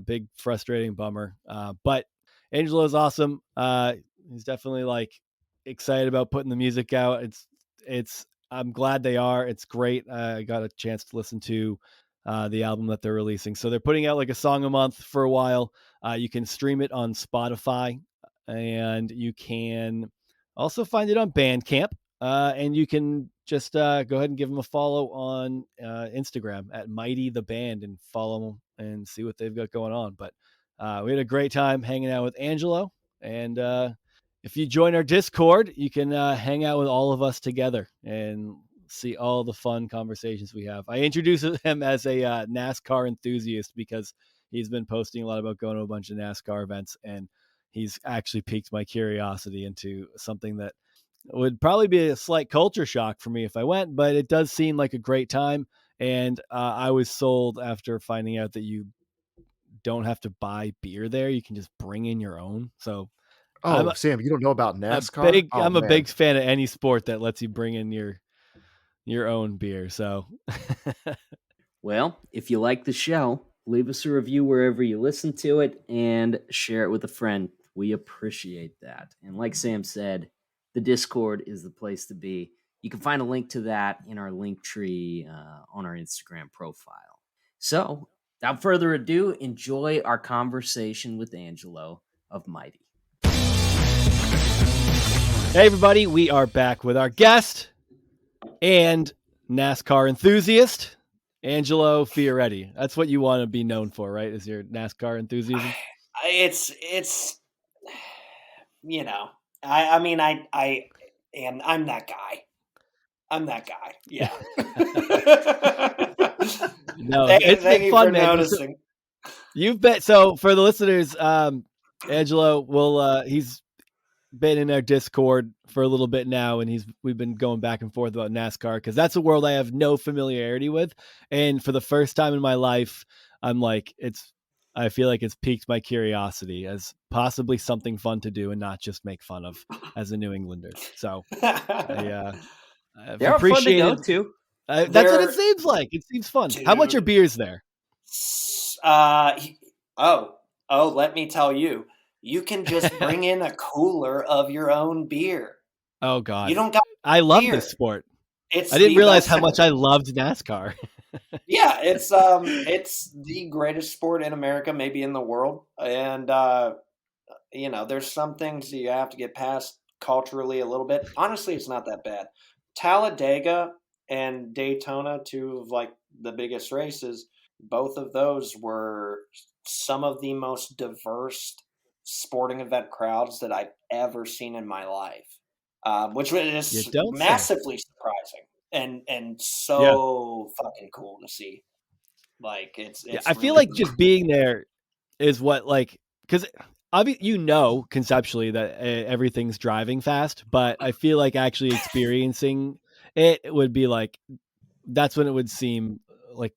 Big frustrating bummer. But Angelo is awesome. He's definitely like excited about putting the music out. I'm glad they are. It's great. I got a chance to listen to the album that they're releasing. So they're putting out like a song a month for a while. You can stream it on Spotify, and you can also find it on Bandcamp. And you can just go ahead and give them a follow on Instagram at Mighty the Band and follow them and see what they've got going on. But We had a great time hanging out with Angelo. And if you join our Discord, you can hang out with all of us together and see all the fun conversations we have. I introduced him as a NASCAR enthusiast because he's been posting a lot about going to a bunch of NASCAR events, and he's actually piqued my curiosity into something that would probably be a slight culture shock for me if I went, but it does seem like a great time. And I was sold after finding out that you don't have to buy beer there. You can just bring in your own. So I'm Oh, Sam, you don't know about a NASCAR? big, Oh I'm a man. big fan of any sport that lets you bring in your own beer. So Well, if you like the show, leave us a review wherever you listen to it and share it with a friend. We appreciate that. And like Sam said, the Discord is the place to be. You can find a link to that in our link tree on our Instagram profile. So, without further ado, enjoy our conversation with Angelo of Mighty. hey everybody, we are back with our guest and NASCAR enthusiast, Angelo Fiaretti. That's what you want to be known for, right? Is your NASCAR enthusiasm? It's you know, I mean, I'm that guy. I'm that guy. Yeah. No, thank, it's thank been you fun, for man. noticing. You've been, so for the listeners, Angelo will he's been in our Discord for a little bit now, and we've been going back and forth about NASCAR because that's a world I have no familiarity with, and for the first time in my life, I'm like, I feel like it's piqued my curiosity as possibly something fun to do and not just make fun of as a New Englander. So I've They're fun to go appreciated. to. That's what it seems like. It seems fun. How much are Dude. beers there? Let me tell you, you can just bring in a cooler of your own beer. Oh God, You don't got I love beer. this sport. It's I didn't the realize best how much sport. I loved NASCAR. Yeah, it's the greatest sport in America, maybe in the world. And there's some things that you have to get past culturally a little bit. Honestly, it's not that bad. Talladega and Daytona, two of like the biggest races, both of those were some of the most diverse sporting event crowds that I've ever seen in my life, which You is don't say. massively surprising and Yeah. so fucking cool to see. Like it's I feel really like just being there is what, like, because conceptually that everything's driving fast, but I feel like actually experiencing it would be like, that's when it would seem like,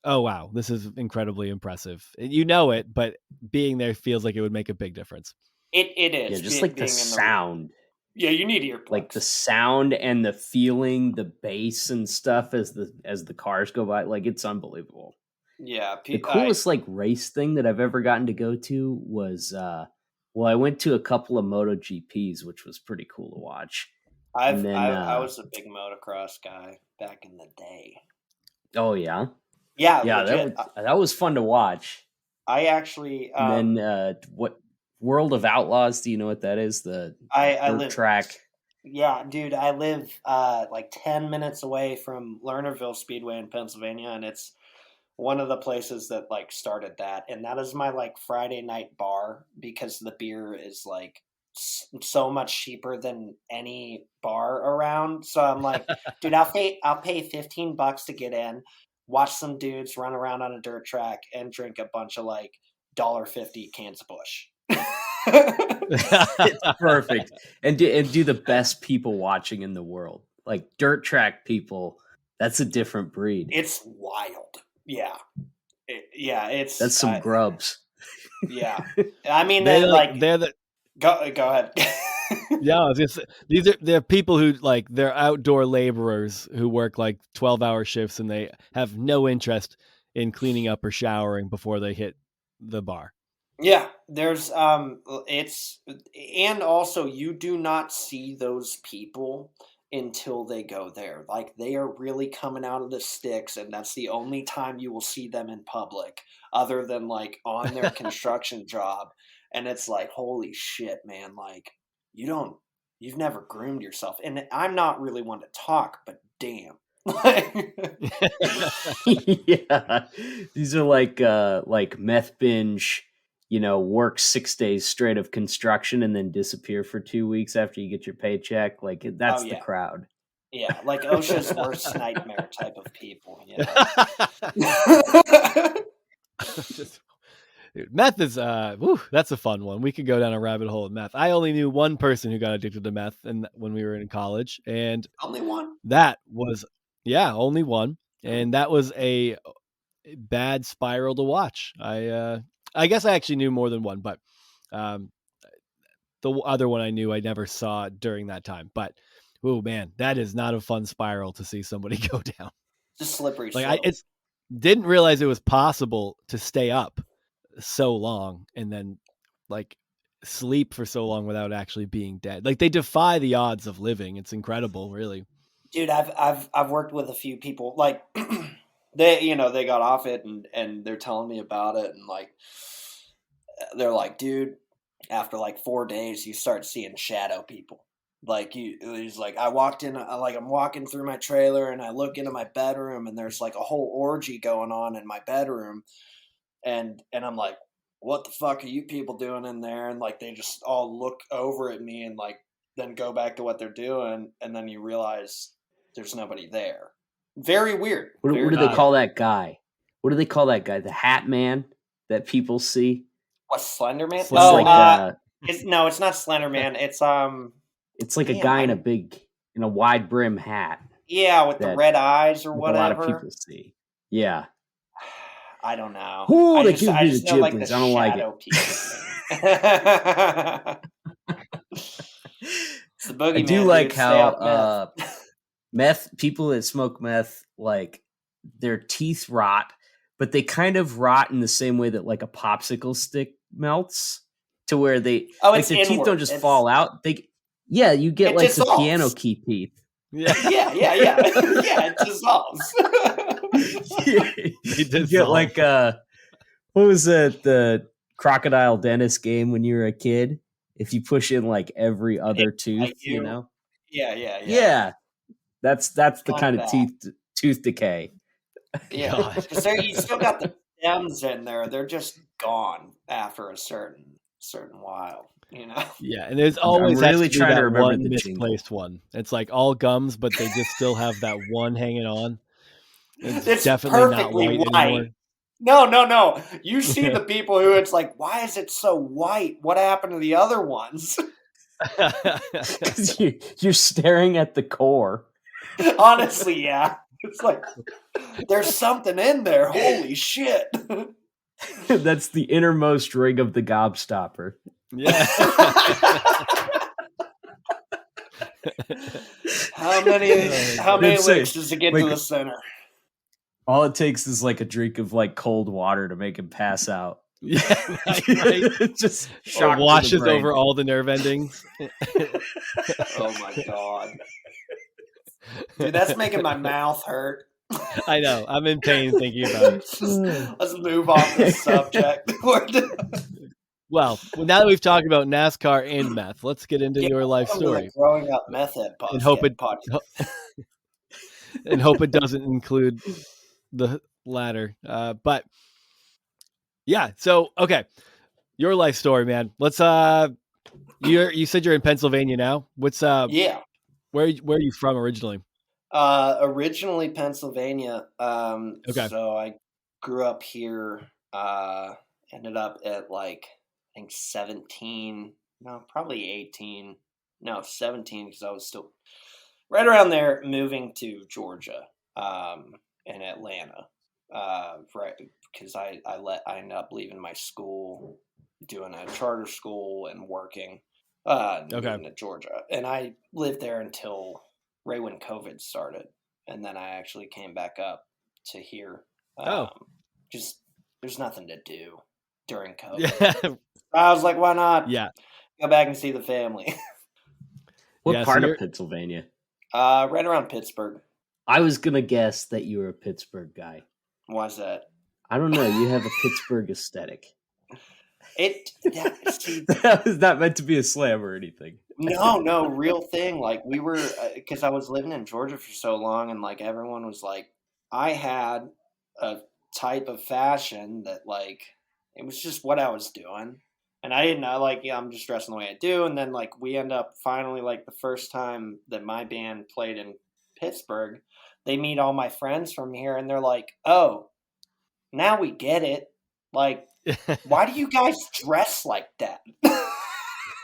oh wow, this is incredibly impressive. You know it, but being there feels like it would make a big difference. it is Yeah, just like the being in the sound. yeah, you need earplugs. Like the sound and the feeling, the bass and stuff as the cars go by, like it's unbelievable. Yeah, The coolest like race thing that I've ever gotten to go to was I went to a couple of MotoGPs, which was pretty cool to watch. I was a big motocross guy back in the day. Oh yeah, Yeah, yeah, legit. that was fun to watch. I actually And then what World of Outlaws? Do you know what that is? The I dirt live track. Yeah, dude, I live like 10 minutes away from Lernerville Speedway in Pennsylvania, and it's one of the places that like started that, and that is my like Friday night bar because the beer is like so much cheaper than any bar around. So I'm like, dude, I'll pay $15 to get in, watch some dudes run around on a dirt track, and drink a bunch of like $1.50 cans of Busch. It's perfect, and do the best people watching in the world, like dirt track people. That's a different breed. It's wild. Yeah. It's That's some grubs. Yeah. I mean, they're go ahead. Yeah, I was gonna say, they're people who like, they're outdoor laborers who work like 12-hour shifts, and they have no interest in cleaning up or showering before they hit the bar. Yeah, there's and also you do not see those people until they go there. Like they are really coming out of the sticks, and that's the only time you will see them in public other than like on their construction job. And it's like, holy shit, man, like you've never groomed yourself. And I'm not really one to talk, but damn. Yeah, these are like meth binge work 6 days straight of construction and then disappear for 2 weeks after you get your paycheck. Like that's the yeah. crowd. Yeah, like OSHA's worst nightmare type of people. Dude, meth is that's a fun one. We could go down a rabbit hole of meth. I only knew one person who got addicted to meth when we were in college, and Only one? that was only one, and that was a bad spiral to watch. I guess I actually knew more than one, but the other one I knew I never saw during that time. But oh man, that is not a fun spiral to see somebody go down. Just slippery Like slope. I didn't realize it was possible to stay up so long and then like sleep for so long without actually being dead. Like they defy the odds of living. It's incredible, really. Dude, I've worked with a few people like they got off it and they're telling me about it, and like they're like, dude, after like 4 days you start seeing shadow people. Like he's like, I'm walking through my trailer and I look into my bedroom and there's like a whole orgy going on in my bedroom, and I'm like, what the fuck are you people doing in there? And like they just all look over at me and like then go back to what they're doing, and then you realize there's nobody there. Very weird. What do they call that guy? What do they call that guy? The Hat Man that people see? What, Slender Man? It's like it's not Slender Man. It's like a guy in a wide brim hat. Yeah, with the red eyes or whatever. A lot of people see. Yeah. I don't know. Ooh, I just know like the I don't like shadow people. It's the boogeyman. I do like how meth people that smoke meth, like their teeth rot, but they kind of rot in the same way that like a popsicle stick melts, to where their teeth don't just fall out. You get like the piano key teeth. Yeah. Yeah, it dissolves. You get like what was it, the crocodile dentist game when you were a kid? If you push in like every other tooth, Yeah. That's the kind of tooth decay. Yeah, because you still got the stems in there. They're just gone after a certain while. Yeah, and there's always really trying to remember one the misplaced one. It's like all gums, but they just still have that one hanging on. It's definitely not white anymore. No. You see the people who it's like, why is it so white? What happened to the other ones? You're staring at the core. Honestly, yeah. It's like, there's something in there. Holy shit. That's the innermost ring of the gobstopper. Yeah. How many licks does it get to the center? All it takes is like a drink of like cold water to make him pass out. Yeah, right. Just washes over all the nerve endings. Oh my god. Dude, that's making my mouth hurt. I know. I'm in pain thinking about it. Let's move off this subject. Well, now that we've talked about NASCAR and meth, let's get into your life story. Growing up meth head podcast. And hope it doesn't include the latter. But yeah, so okay. Your life story, man. Let's you said you're in Pennsylvania now. What's yeah. Where are you from originally? Originally Pennsylvania. Okay. So I grew up here, ended up at like I think 17, no, probably 18, no, 17, because I was still right around there, moving to Georgia, in Atlanta, right, because I ended up leaving my school, doing a charter school and working, moving to Georgia, and I lived there until right when COVID started, and then I actually came back up to here. Just there's nothing to do during COVID. Yeah. I was like, why not? Yeah. Go back and see the family. What part of Pennsylvania? Right around Pittsburgh. I was gonna guess that you were a Pittsburgh guy. Why's that? I don't know. You have a Pittsburgh aesthetic. That was not meant to be a slam or anything. No, real thing. Like we were, because I was living in Georgia for so long, and like everyone was like, I had a type of fashion that like It was just what I was doing. And I didn't know, like, yeah, I'm just dressing the way I do. And then, like, we end up finally, like, the first time that my band played in Pittsburgh, they meet all my friends from here and they're like, oh, now we get it. Like, why do you guys dress like that?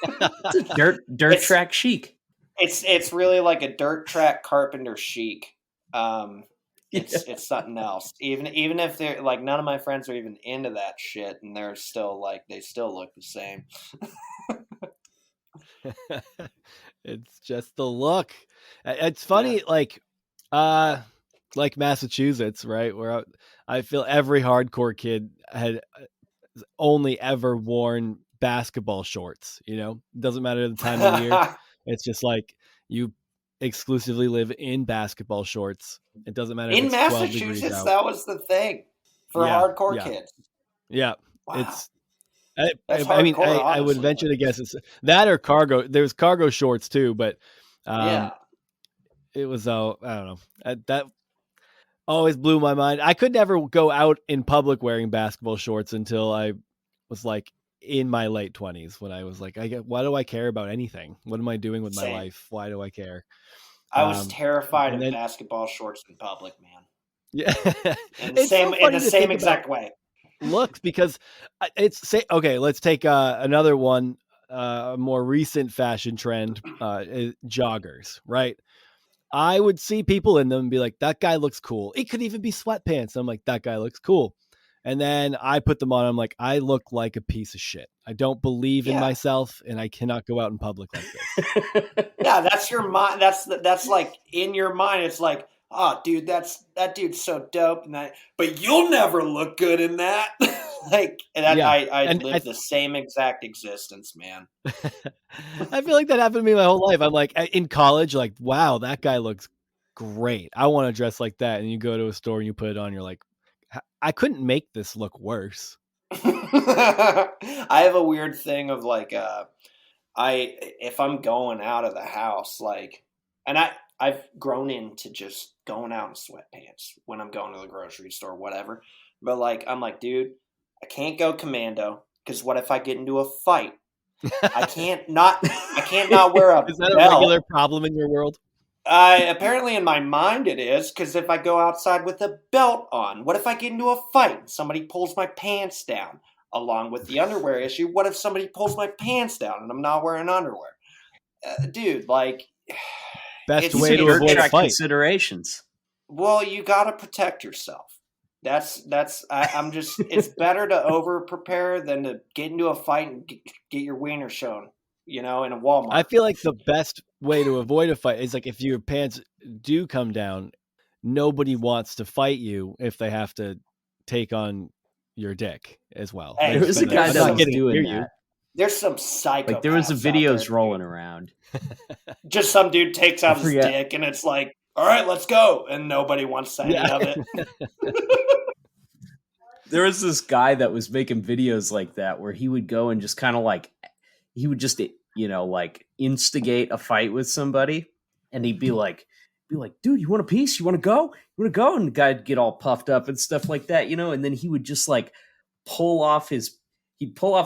It's a dirt track chic. It's really like a dirt track carpenter chic. It's something else. Even if they're like, none of my friends are even into that shit, and they're still like, they still look the same. It's just the look. It's funny, like Massachusetts, right? Where I feel every hardcore kid had only ever worn basketball shorts. You know, doesn't matter the time of year. It's just like you exclusively live in basketball shorts. It doesn't matter In if it's 12 degrees Massachusetts, out. that was the thing for hardcore kids. Yeah, Wow. it's. That's I mean, hardcore, I would honestly. venture to guess it's that or cargo. There's cargo shorts too, but Yeah. it was I don't know. That always blew my mind. I could never go out in public wearing basketball shorts until I was like in my late 20s, when I was like, why do I care about anything? What am I doing with my Same. life? Why do I care? I was terrified and of then- basketball shorts in public, man. Yeah, In the It's so same funny in the to same think exact about way. looks, because okay, let's take another one, a more recent fashion trend, is joggers, right? I would see people in them and be like, that guy looks cool. It could even be sweatpants. I'm like, that guy looks cool. And then I put them on. I'm like, I look like a piece of shit. I don't believe in Yeah. myself, and I cannot go out in public like this. Yeah, that's your mind. That's like in your mind. It's like, oh, dude, that dude's so dope, and but you'll never look good in that. Like that, Yeah. I And live the same exact existence, man. I feel like that happened to me my whole life. I'm like, in college, like, wow, that guy looks great. I want to dress like that. And you go to a store and you put it on. You're like, I couldn't make this look worse. I have a weird thing of like, if I'm going out of the house, like, and I've grown into just going out in sweatpants when I'm going to the grocery store, whatever. But like, I'm like, dude, I can't go commando, because what if I get into a fight? I can't not wear a Is that a belt. regular problem in your world? Apparently in my mind it is, because if I go outside with a belt on, what if I get into a fight and somebody pulls my pants down? Along with the underwear issue, what if somebody pulls my pants down and I'm not wearing underwear? Dude, like, Best it's way to dirt avoid a track fight. considerations. Well, you got to protect yourself. I'm just, it's better to over prepare than to get into a fight and get your wiener shown, in a Walmart. I feel like the best way to avoid a fight is like, if your pants do come down, nobody wants to fight you if they have to take on your dick as well. Hey, There was a guy I'm that not was getting doing near that. There's some psychopaths. Like, there was out videos there, rolling dude. around. Just some dude takes out his forget. dick and it's like, all right, let's go. And nobody wants any of it. There was this guy that was making videos like that, where he would go and just kind of like, he would just, like instigate a fight with somebody. And he'd be like, dude, you want a piece? You want to go? You want to go? And the guy'd get all puffed up and stuff like that, And then he would just like pull off his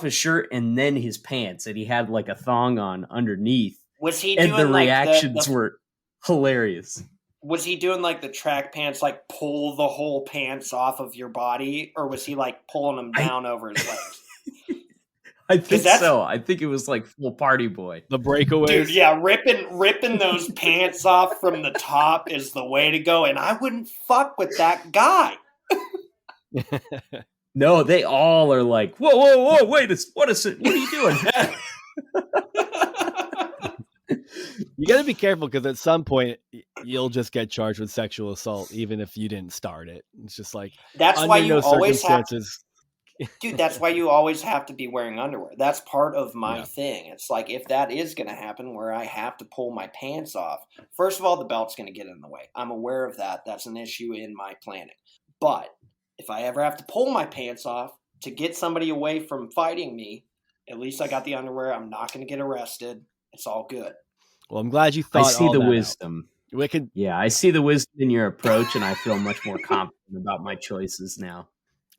shirt and then his pants, and he had like a thong on underneath. Was he And doing the like reactions were hilarious. Was he doing like the track pants, like pull the whole pants off of your body, or was he like pulling them down over his legs? I think so. I think it was like full party boy. The breakaways. Dude, yeah, ripping those pants off from the top is the way to go, and I wouldn't fuck with that guy. No, they all are like, whoa, wait, what is it? What are you doing? You got to be careful, because at some point you'll just get charged with sexual assault, even if you didn't start it. It's just like, that's why you always have to, circumstances. dude. That's why you always have to be wearing underwear. That's part of my thing. It's like, if that is going to happen, where I have to pull my pants off, first of all, the belt's going to get in the way. I'm aware of that. That's an issue in my planning. But if I ever have to pull my pants off to get somebody away from fighting me, at least I got the underwear. I'm not going to get arrested. It's all good. Well, I'm glad you thought. I see all the that wisdom. Out. Yeah, I see the wisdom in your approach, and I feel much more confident about my choices now.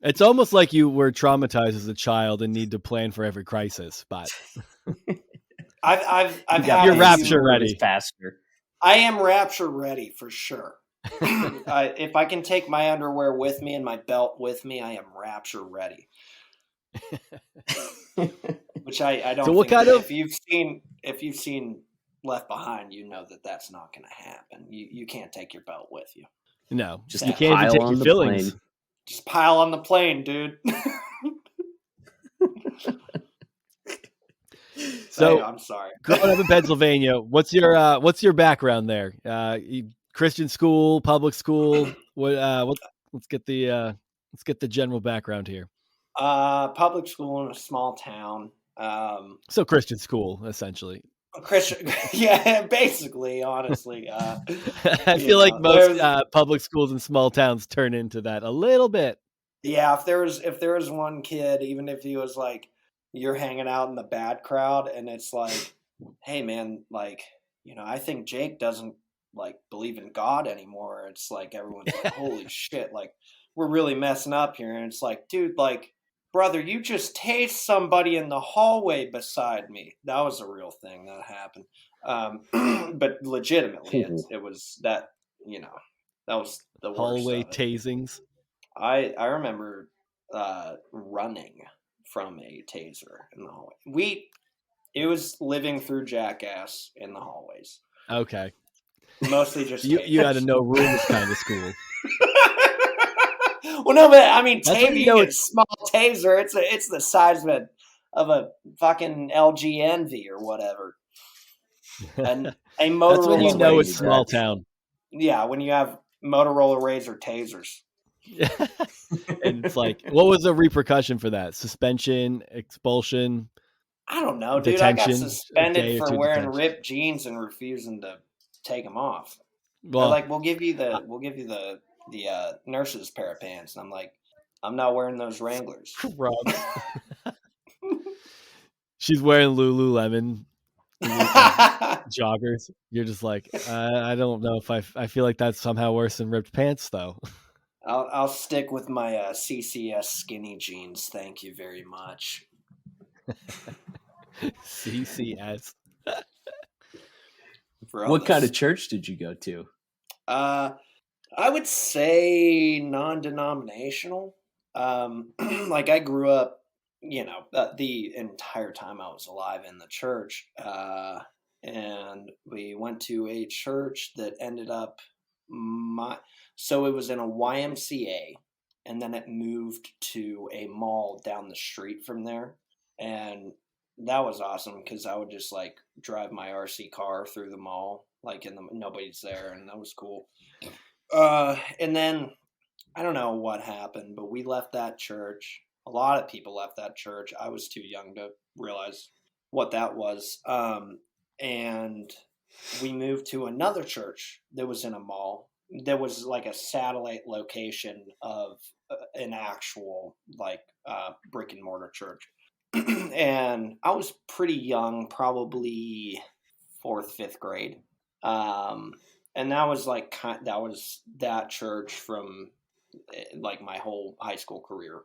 It's almost like you were traumatized as a child and need to plan for every crisis, but I've You got had you're a rapture few. ready. faster. I am rapture ready for sure. If I can take my underwear with me and my belt with me, I am rapture ready. Which I don't So what think kind that of if you've seen Left Behind, you know that that's not going to happen. You can't take your belt with you. no? Just You Sadly. can't even pile take on your the fillings. plane. Just pile on the plane, dude. So I'm sorry. growing up in Pennsylvania, what's your background there? Christian school, public school? What? Let's get the general background here. Public school in a small town. So Christian school, essentially. Christian, yeah, basically, honestly. I You feel like know, most there's public schools in small towns turn into that a little bit. yeah. If there was one kid, even if he was like you're hanging out in the bad crowd, and it's like, hey man, like I think Jake doesn't like believe in God anymore. It's like everyone's like, holy shit, like we're really messing up here, and it's like, dude, like brother, you just tased somebody in the hallway beside me. That was a real thing that happened. But legitimately, it was that that was the worst Hallway of it. tasings. I remember running from a taser in the hallway. It was living through Jackass in the hallways. Okay, Mostly just you had a tasers. no rules kind of school. Well, no, but I mean, That's when you you know get a small taser. It's the size of a fucking LG Envy or whatever. And a That's when you Motorola know it's Razor. small town. Yeah, when you have Motorola Razor tasers. And it's like, what was the repercussion for that? Suspension, expulsion, I don't know, dude. I got detention, a suspended day or for two wearing detention. ripped jeans and refusing to take them off. They're Well, like, we'll give you the nurse's pair of pants, and I'm like, I'm not wearing those Wranglers. gross. She's wearing Lululemon joggers. You're just like, I don't know if I feel like that's somehow worse than ripped pants, though. I'll stick with my CCS skinny jeans. Thank you very much. CCS. What kind of church did you go to? I would say non-denominational. Like I grew up, the entire time I was alive in the church, and we went to a church that ended up so it was in a YMCA, and then it moved to a mall down the street from there, and that was awesome because I would just like drive my RC car through the mall, like nobody's there, and that was cool. And then I don't know what happened, but we left that church. A lot of people left that church. I was too young to realize what that was. And we moved to another church that was in a mall. There was like a satellite location of an actual like brick and mortar church. And I was pretty young, probably fourth, fifth grade. And that was like that was that church from like my whole high school career,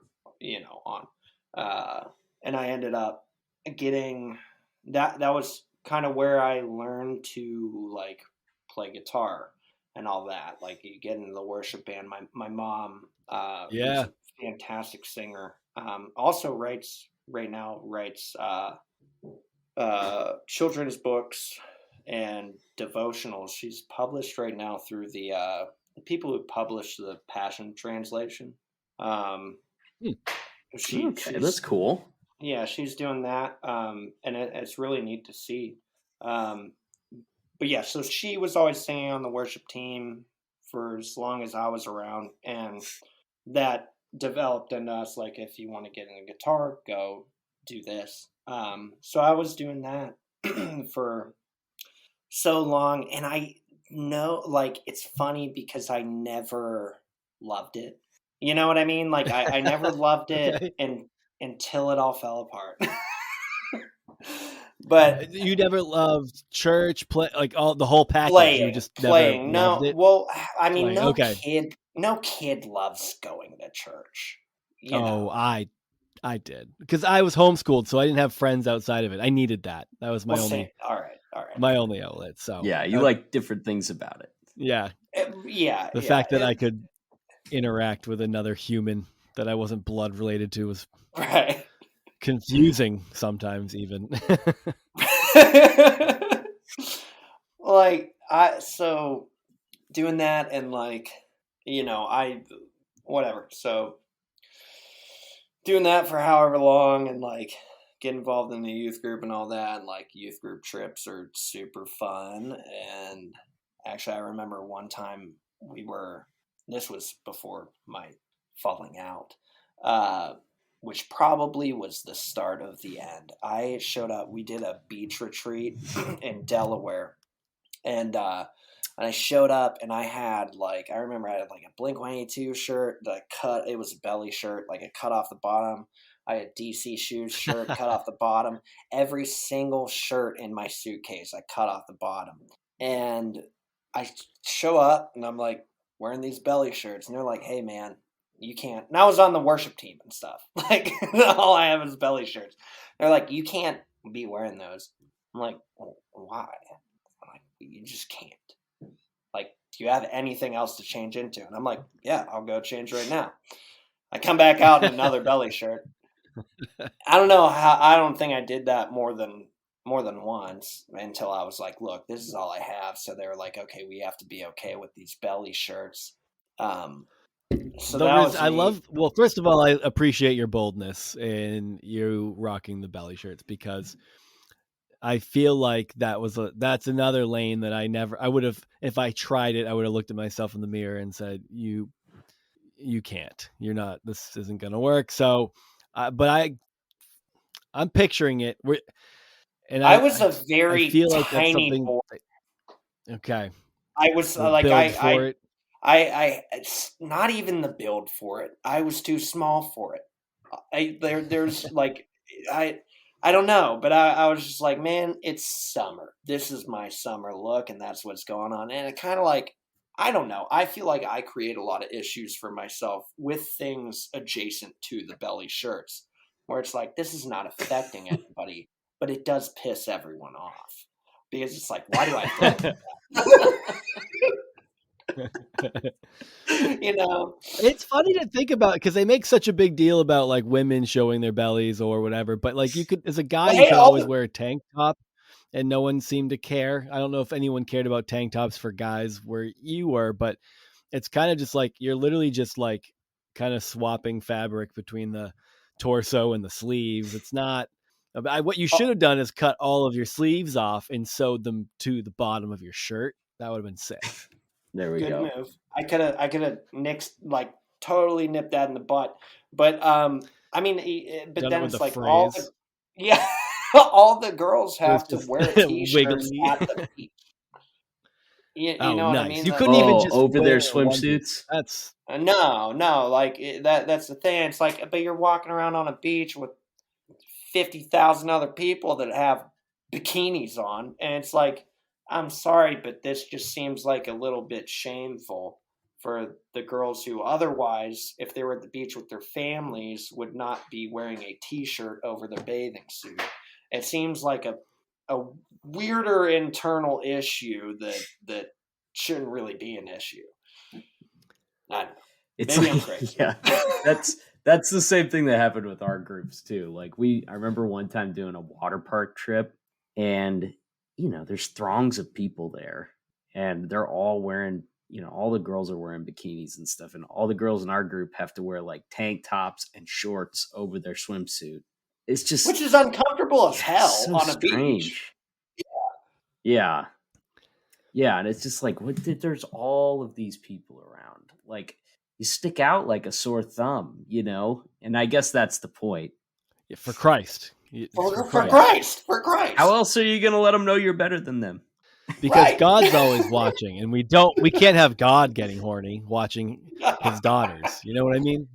on. And I ended up getting that was kind of where I learned to like play guitar and all that. Like you get into the worship band. My mom, who's Yeah. a fantastic singer, also writes children's books and devotionals. She's published right now through the people who publish the Passion Translation. Okay, that's cool. Yeah, she's doing that, and it's really neat to see. But yeah, so she was always singing on the worship team for as long as I was around, and that developed into us like, if you want to get in a guitar, go do this. So I was doing that for so long, and I know, like, it's funny because I never loved it. You know what I mean? Like I never loved it Okay. until it all fell apart. But You never loved church, play, like all the whole package. You just never playing. loved No, it. well, I mean, Playing. Okay. no kid loves going to church. you know. I did, because I was homeschooled, so I didn't have friends outside of it. I needed that. That was my Well, only all right. my only outlet. So Yeah, you like different things about it. yeah, Yeah, the fact that I could interact with another human that I wasn't blood related to was right. confusing sometimes, even. Like so doing that and like, you know, whatever. So doing that for however long and like get involved in the youth group and all that, and like youth group trips are super fun. And actually I remember one time this was before my falling out, which probably was the start of the end. I showed up, we did a beach retreat in Delaware, and I showed up and I remember I had like a Blink-182 shirt that it was a belly shirt, like it cut off the bottom. I had DC Shoes shirt, cut off the bottom. Every single shirt in my suitcase, I cut off the bottom. And I show up and I'm like wearing these belly shirts, and they're like, "Hey man, you can't." And I was on the worship team and stuff. Like all I have is belly shirts. They're like, "You can't be wearing those." I'm like, well, "Why?" I'm like, "You just can't. Like, do you have anything else to change into?" And I'm like, "Yeah, I'll go change right now." I come back out in another belly shirt. I don't know how. I don't think I did that more than once until I was like, "Look, this is all I have." So they were like, "Okay, we have to be okay with these belly shirts." So that was me. Well, first of all, I appreciate your boldness in you rocking the belly shirts, because I feel like that's another lane that I would have, if I tried it, I would have looked at myself in the mirror and said, you can't, this isn't going to work. So, but I'm picturing it. I was a I very feel like that's tiny something. boy. Okay. I was The like, build for it. it's not even the build for it. I was too small for it. There's like, I don't know, but I was just like, man, it's summer. This is my summer look, and that's what's going on. And it kind of like, I don't know. I feel like I create a lot of issues for myself with things adjacent to the belly shirts, where it's like, this is not affecting anybody, but it does piss everyone off, because it's like, why do I have to you know? It's funny to think about, because they make such a big deal about like women showing their bellies or whatever, but like you could, as a guy, Well, you hey, could always wear a tank top and no one seemed to care. I don't know if anyone cared about tank tops for guys where you were, but it's kind of just like you're literally just like kind of swapping fabric between the torso and the sleeves. It's not what you should have done is cut all of your sleeves off and sewed them to the bottom of your shirt. That would have been sick. There we good go. move. I could have totally nipped that in the butt. But I mean, but Done then it with it's the like phrase. all the girls have to Just wear t-shirts wiggly. at the beach. You Oh, know what I nice. mean? You Like, couldn't even just over their wear a onesie. swimsuits? That's no, like that's the thing. It's like, but you're walking around on a beach with 50,000 other people that have bikinis on, and it's like, I'm sorry, but this just seems like a little bit shameful for the girls who otherwise, if they were at the beach with their families, would not be wearing a t-shirt over their bathing suit. It seems like a weirder internal issue that shouldn't really be an issue. I don't know. It's Maybe I'm like, crazy. yeah, that's the same thing that happened with our groups too. Like I remember one time doing a water park trip, and there's throngs of people there, and they're all wearing, all the girls are wearing bikinis and stuff, and all the girls in our group have to wear like tank tops and shorts over their swimsuit. It's just, Which is uncomfortable as yeah, hell so on a beach. strange. Yeah. Yeah, and it's just like, there's all of these people around. Like, you stick out like a sore thumb, And I guess that's the point. for Christ. For Christ. How else are you going to let them know you're better than them? Because Right. God's always watching, and we can't have God getting horny watching his daughters. You know what I mean?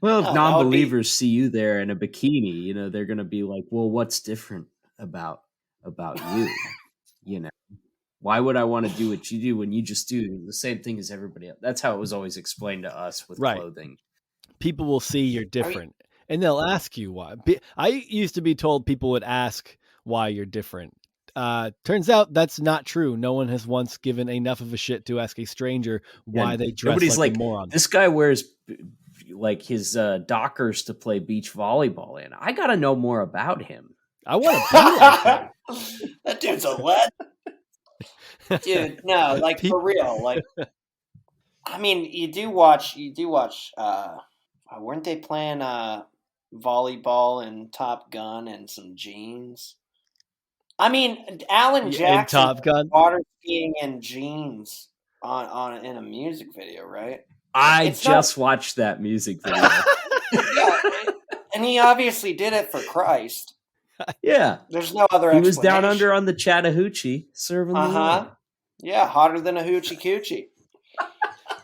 Well, if No, non-believers see you there in a bikini, they're going to be like, well, what's different about you? Why would I want to do what you do when you just do the same thing as everybody else? That's how it was always explained to us with Right. clothing. people will see you're different, and they'll ask you why. I used to be told people would ask why you're different. Turns out that's not true. No one has once given enough of a shit to ask a stranger why And they dress nobody's like a moron. this guy wears like his Dockers to play beach volleyball in. I got to know more about him. I want to be like him. That dude's a legend. Dude, no, like for real. Like, I mean, you do watch weren't they playing volleyball and Top Gun and some jeans? I mean, Alan Jackson Top Gun, water skiing in jeans on in a music video, right? I just watched that music video. Yeah, and he obviously did it for Christ. Yeah, there's no other. He was down under on the Chattahoochee serving the Lord. Yeah, hotter than a hoochie coochie.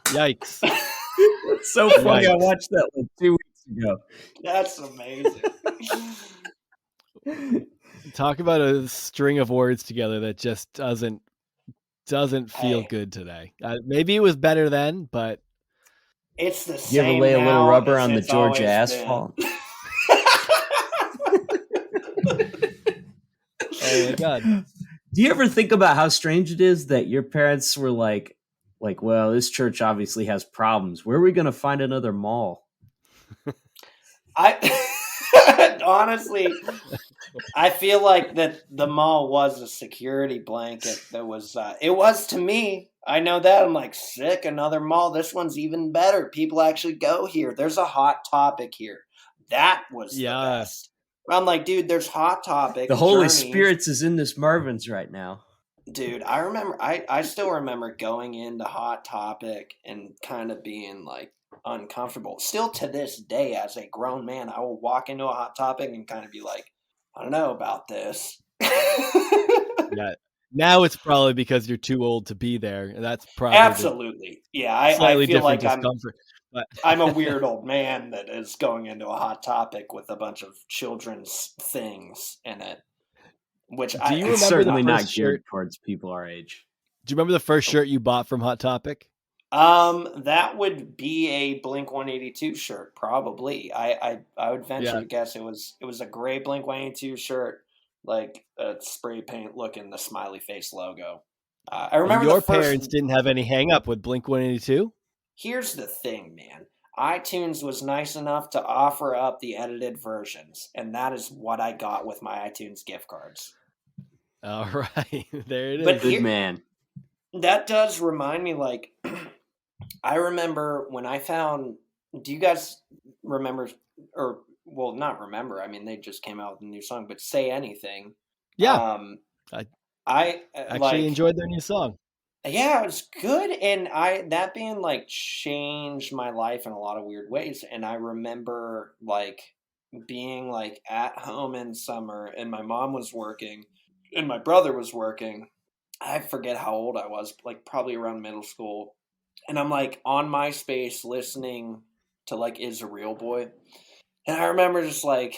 Yikes! It's so funny. I watched that like 2 weeks ago. That's amazing. Talk about a string of words together that just doesn't feel good today. Maybe it was better then, but it's the same. You ever lay a little rubber on the Georgia asphalt? Oh my God. Do you ever think about how strange it is that your parents were like, well, this church obviously has problems. Where are we going to find another mall? Honestly, I feel like that the mall was a security blanket that was, it was to me. I know that. I'm like, sick, another mall. This one's even better. People actually go here. There's a Hot Topic here. That was the best. I'm like, dude, there's Hot Topic. The Holy Spirits is in this Marvin's right now. Dude, I remember, I still remember going into Hot Topic and kind of being like uncomfortable. Still to this day, as a grown man, I will walk into a Hot Topic and kind of be like, I don't know about this. Yeah. Now it's probably because you're too old to be there. That's probably absolutely. Yeah, I feel like I'm a weird old man that is going into a Hot Topic with a bunch of children's things in it. Which it's certainly not geared towards people our age. Do you remember the first shirt you bought from Hot Topic? That would be a Blink-182 shirt, probably. I would venture to guess it was a gray Blink-182 shirt, like a spray paint looking the smiley face logo. I remember your parents didn't have any hang up with Blink-182? Here's the thing, man. iTunes was nice enough to offer up the edited versions, and that is what I got with my iTunes gift cards. All right, there it is. But good man. That does remind me, like, I remember when I found. Do you guys remember, or well, not remember? I mean, they just came out with a new song, but "Say Anything." Yeah, I actually enjoyed their new song. Yeah, it was good, and that band like changed my life in a lot of weird ways. And I remember like being like at home in summer, and my mom was working, and my brother was working. I forget how old I was, like probably around middle school. And I'm like on MySpace listening to like Is a Real Boy. And I remember just like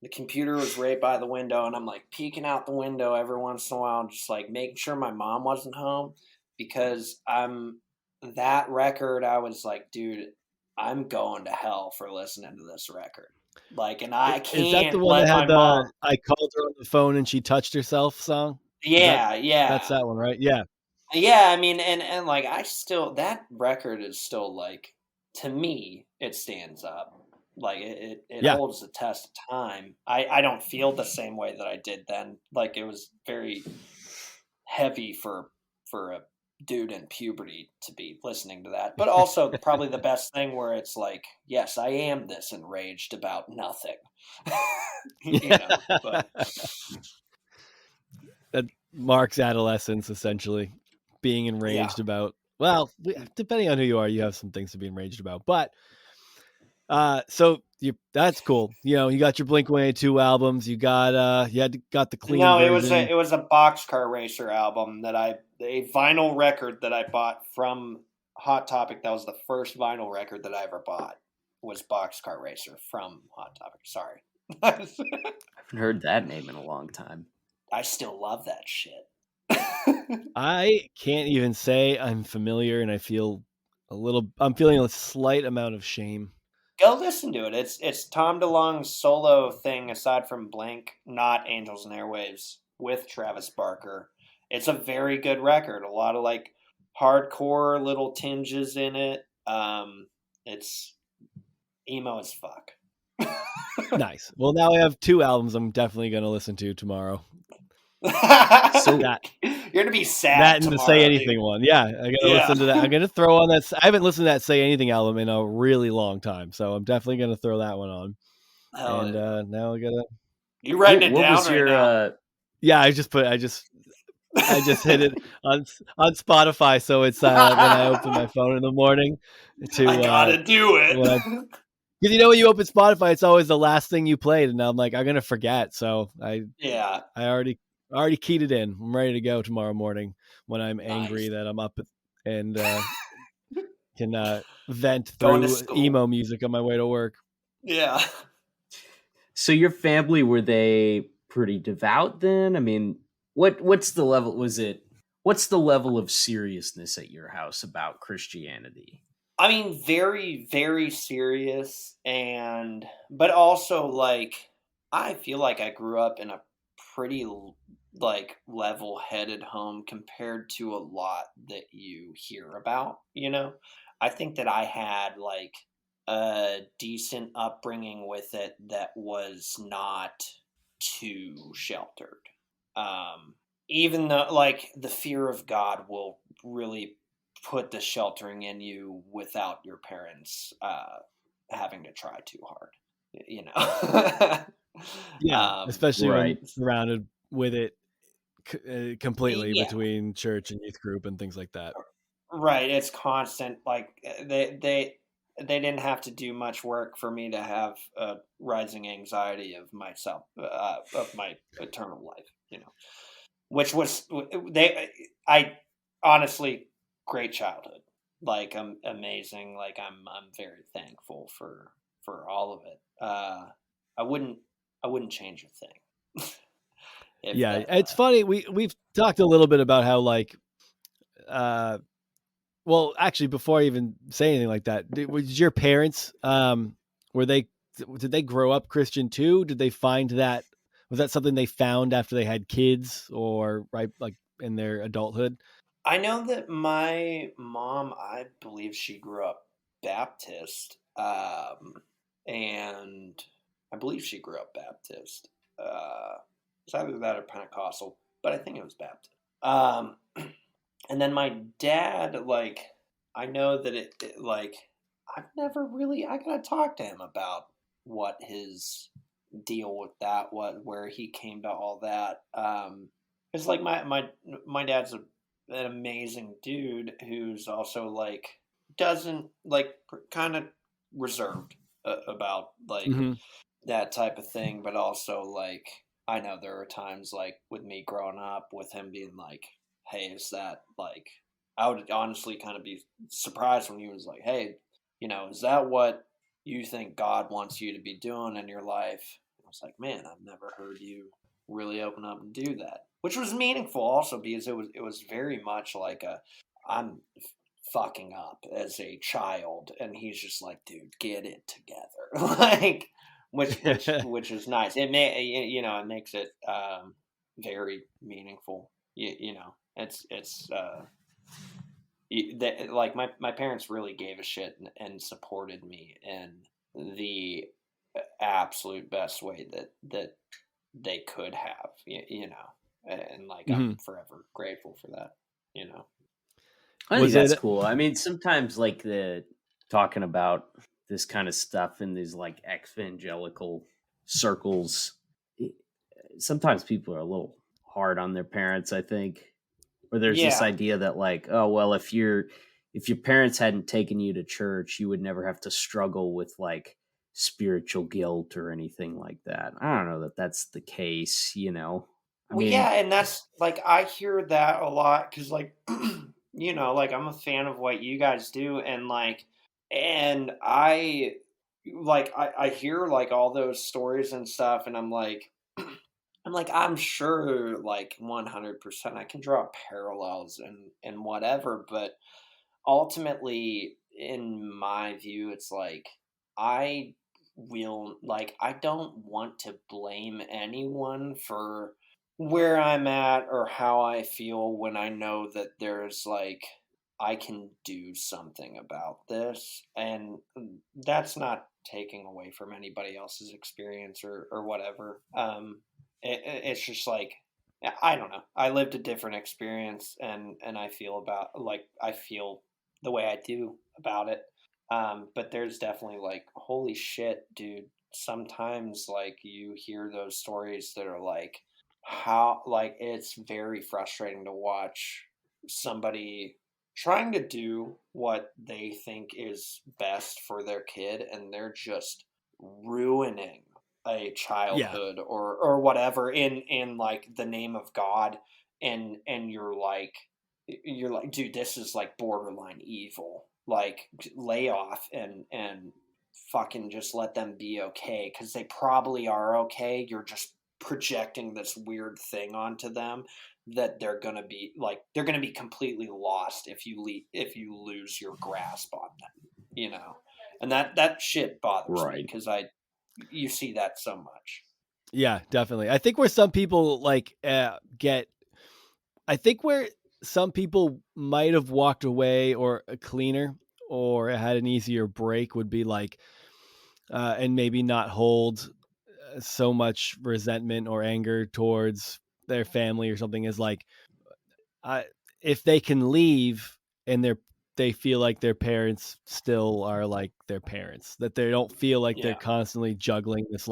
the computer was right by the window, and I'm like peeking out the window every once in a while, just like making sure my mom wasn't home, because that record, I was like, dude, I'm going to hell for listening to this record. Like, and I can't. Is that the one that had the I called her on the phone and she touched herself song? Yeah, that's that one, right? Yeah. Yeah, I mean, and like that record is still like, to me, it stands up. Like it holds the test of time. I don't feel the same way that I did then. Like it was very heavy for a dude in puberty to be listening to that. But also probably the best thing where it's like, yes, I am this enraged about nothing. But that marks adolescence, essentially, being enraged about. Well, depending on who you are, you have some things to be enraged about. But so that's cool. You got your Blink-182 albums. You got got the clean. No, version. it was a Boxcar Racer album a vinyl record that I bought from Hot Topic. That was the first vinyl record that I ever bought. Was Boxcar Racer from Hot Topic. Sorry. I haven't heard that name in a long time. I still love that shit. I can't even say I'm familiar, and I'm feeling a slight amount of shame. Go listen to it. It's Tom DeLonge's solo thing aside from Blink, not Angels and Airwaves with Travis Barker. It's a very good record. A lot of like hardcore little tinges in it. It's emo as fuck. Nice. Well, now I have 2 albums I'm definitely going to listen to tomorrow. So That You're gonna be sad that and the tomorrow, Say dude. Anything one. Yeah, I got to Yeah. listen to that. I'm going to throw on that. I haven't listened to that Say Anything album in a really long time, so I'm definitely going to throw that one on. Hell And yeah. now I got to You writing it what down was right your now? Yeah, I just hit it on Spotify, so it's when I open my phone in the morning to I gotta do it. because you know when you open Spotify, it's always the last thing you played, and I'm like, I'm gonna forget, so Yeah. I already keyed it in. I'm ready to go tomorrow morning when I'm angry Nice. that I'm up and can vent Going to through school. emo music on my way to work. Yeah. So your family, were they pretty devout then? I mean, what's the level? What's the level of seriousness at your house about Christianity? I mean, very, very serious, but also like I feel like I grew up in a pretty like level-headed home compared to a lot that you hear about, you know? I think that I had like a decent upbringing with it that was not too sheltered. Um, Even though like the fear of God will really put the sheltering in you without your parents having to try too hard, you know. Yeah, especially when Right. surrounded with it completely Yeah, between church and youth group and things like that. right. It's constant. Like they didn't have to do much work for me to have a rising anxiety of myself, of my eternal life, you know. Which was I honestly great childhood, like amazing. Like I'm very thankful for all of it. I wouldn't I wouldn't change a thing. If Yeah, it's funny. We've talked a little bit about how like well, actually, before I even say anything like that, was your parents were they did they grow up Christian too? Did they find that was that something they found after they had kids or right like in their adulthood? I know that my mom, I believe she grew up Baptist, and I believe she grew up Baptist. It's either that or Pentecostal, but I think it was Baptist. Um, and then my dad, like, I know that like, I've never really, I gotta talk to him about what his deal with that was, where he came to all that. It's like my dad's an amazing dude who's also like doesn't like kind of reserved about like Mm-hmm. that type of thing, but also like I know there are times like with me growing up with him being like, "Hey, is that like?" I would honestly kind of be surprised when he was like, "Hey, is that what you think God wants you to be doing in your life?" I was like, "Man, I've never heard you really open up and do that," which was meaningful also because it was very much like I'm fucking up as a child, and he's just like, "Dude, get it together," like which is nice. It makes it very meaningful. It's like my parents really gave a shit and supported me in the absolute best way that they could have, and like Mm-hmm. I'm forever grateful for that, you know. I think Was that's it? cool. I mean, sometimes like the talking about this kind of stuff in these like evangelical circles, i- sometimes people are a little hard on their parents, I think. Or there's this Yeah. idea that like, oh well, if your parents hadn't taken you to church, you would never have to struggle with like spiritual guilt or anything like that. I don't know that that's the case. I Well, mean, yeah, and that's like I hear that a lot because, like, like I'm a fan of what you guys do, and I hear like all those stories and stuff, and I'm like, I'm sure like 100% I can draw parallels and whatever, but ultimately, in my view, it's like I I don't want to blame anyone for where I'm at or how I feel when I know that there's I can do something about this. And that's not taking away from anybody else's experience or whatever. It's just I don't know. I lived a different experience, and I feel I feel the way I do about it. But there's definitely holy shit, dude. Sometimes you hear those stories that are how it's very frustrating to watch somebody trying to do what they think is best for their kid, and they're just ruining a Yeah. childhood or whatever in the name of God, and you're like, dude, this is borderline evil. Lay off and fucking just let them be okay, because they probably are okay. You're just projecting this weird thing onto them that they're gonna be completely lost if you lose your grasp on them, and that shit bothers me Right. because you see that so much. Yeah, definitely. I think where some people I think where some people might have walked away or cleaner or had an easier break would be and maybe not hold so much resentment or anger towards their family or something, is uh, if they can leave and they feel like their parents still are like their parents, that they don't feel like they're Yeah, constantly juggling this,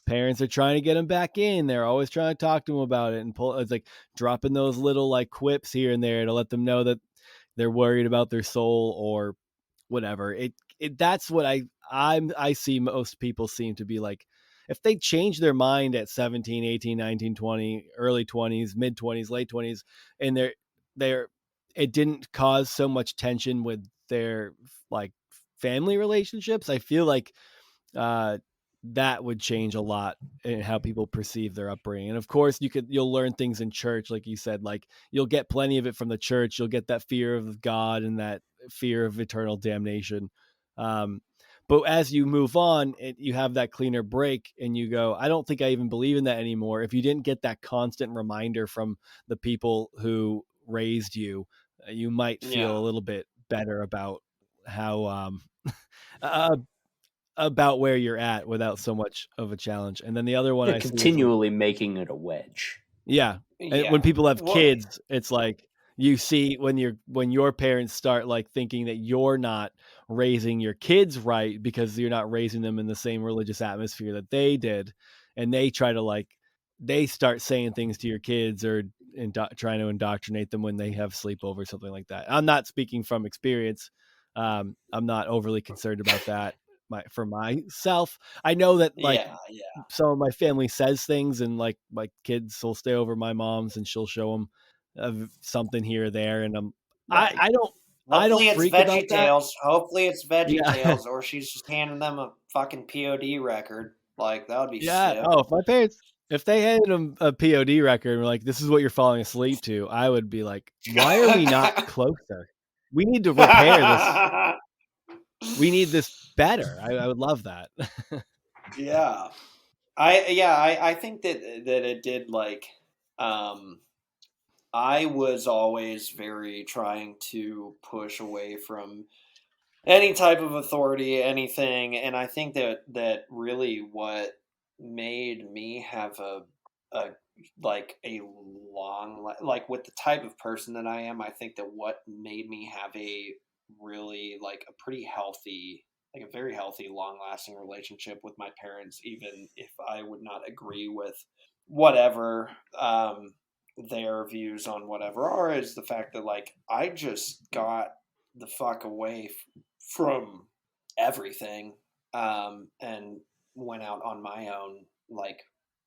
parents are trying to get them back in, they're always trying to talk to them about it and pull, it's dropping those little quips here and there to let them know that they're worried about their soul or whatever. It that's what I see most people seem to be if they change their mind at 17, 18, 19, 20, early 20s, mid 20s, late 20s, and they're it didn't cause so much tension with their like family relationships, I feel uh that would change a lot in how people perceive their upbringing. And of course you'll learn things in church, like you said, you'll get plenty of it from the church. You'll get that fear of God and that fear of eternal damnation. um but as you move on, you have that cleaner break and you go, I don't think I even believe in that anymore. If you didn't get that constant reminder from the people who raised you, you might feel yeah, a little bit better about how uh, about where you're at without so much of a challenge. And then the other one Yeah, I see is continually making it a wedge. yeah. And yeah. when people have Well, kids, it's you see when your parents start thinking that you're not raising your kids right because you're not raising them in the same religious atmosphere that they did, and they try to they start saying things to your kids or trying to indoctrinate them when they have sleepover, something like that. I'm not speaking from experience. I'm not overly concerned about that for myself. I know that yeah, yeah, some of my family says things, and my kids will stay over my mom's and she'll show them something here or there, and I right. I don't I Hopefully don't it's freak about Veggie that. Tales. Hopefully it's Veggie Yeah. Tales, or she's just handing them a fucking POD record. That would be Yeah. sick. Oh, if my parents, if they handed them a POD record and were like, this is what you're falling asleep to, I would be like, why are we not closer? We need to repair this. We need this better. I would love that. Yeah. I think that it did um I was always very trying to push away from any type of authority, anything, and I think that really what made me have a a with the type of person that I am, I think that what made me have a really a pretty healthy, a very healthy, long lasting relationship with my parents, even if I would not agree with whatever their views on whatever are, is the fact that I just got the fuck away from everything, and went out on my own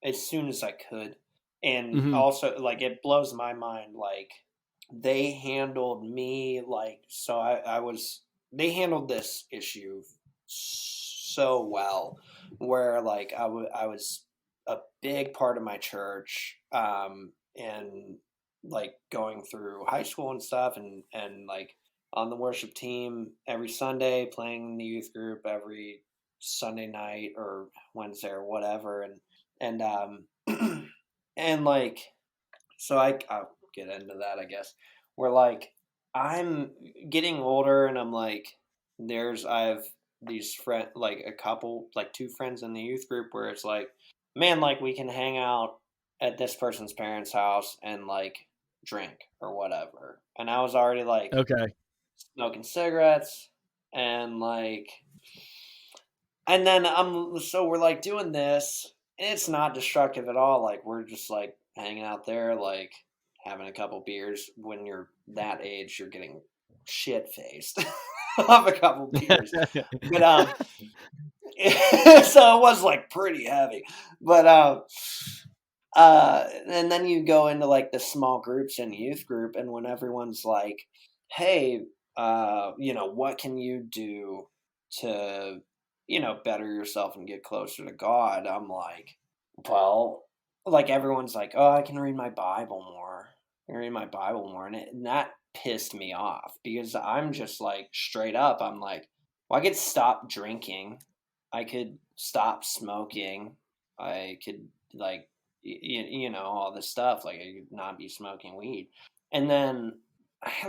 as soon as I could. And Hmm. also it blows my mind they handled me so I was they handled this issue so well, where I was a big part of my church, and going through high school and stuff, and on the worship team every Sunday, playing in the youth group every Sunday night or Wednesday or whatever, and and like, so I'll get into that, I guess. Where like I'm getting older, and I'm like, I have these friend, like a couple, like two friends in the youth group, where it's like, man, like we can hang out at this person's parents' house and like drink or whatever. And I was already like Okay. smoking cigarettes and like, and then so we're like doing this, and it's not destructive at all. Like we're just like hanging out there, like having a couple beers. When you're that age, you're getting shit faced off a couple beers. But so it was like pretty heavy. But and then you go into like the small groups and youth group, and when everyone's like, hey, what can you do to, better yourself and get closer to God? I'm like, well, like everyone's like, oh, I can read my Bible more. I can read my Bible more. And that pissed me off, because I'm just like straight up, I'm like, well, I could stop drinking. I could stop smoking. I could like, all this stuff. Like I could not be smoking weed. And then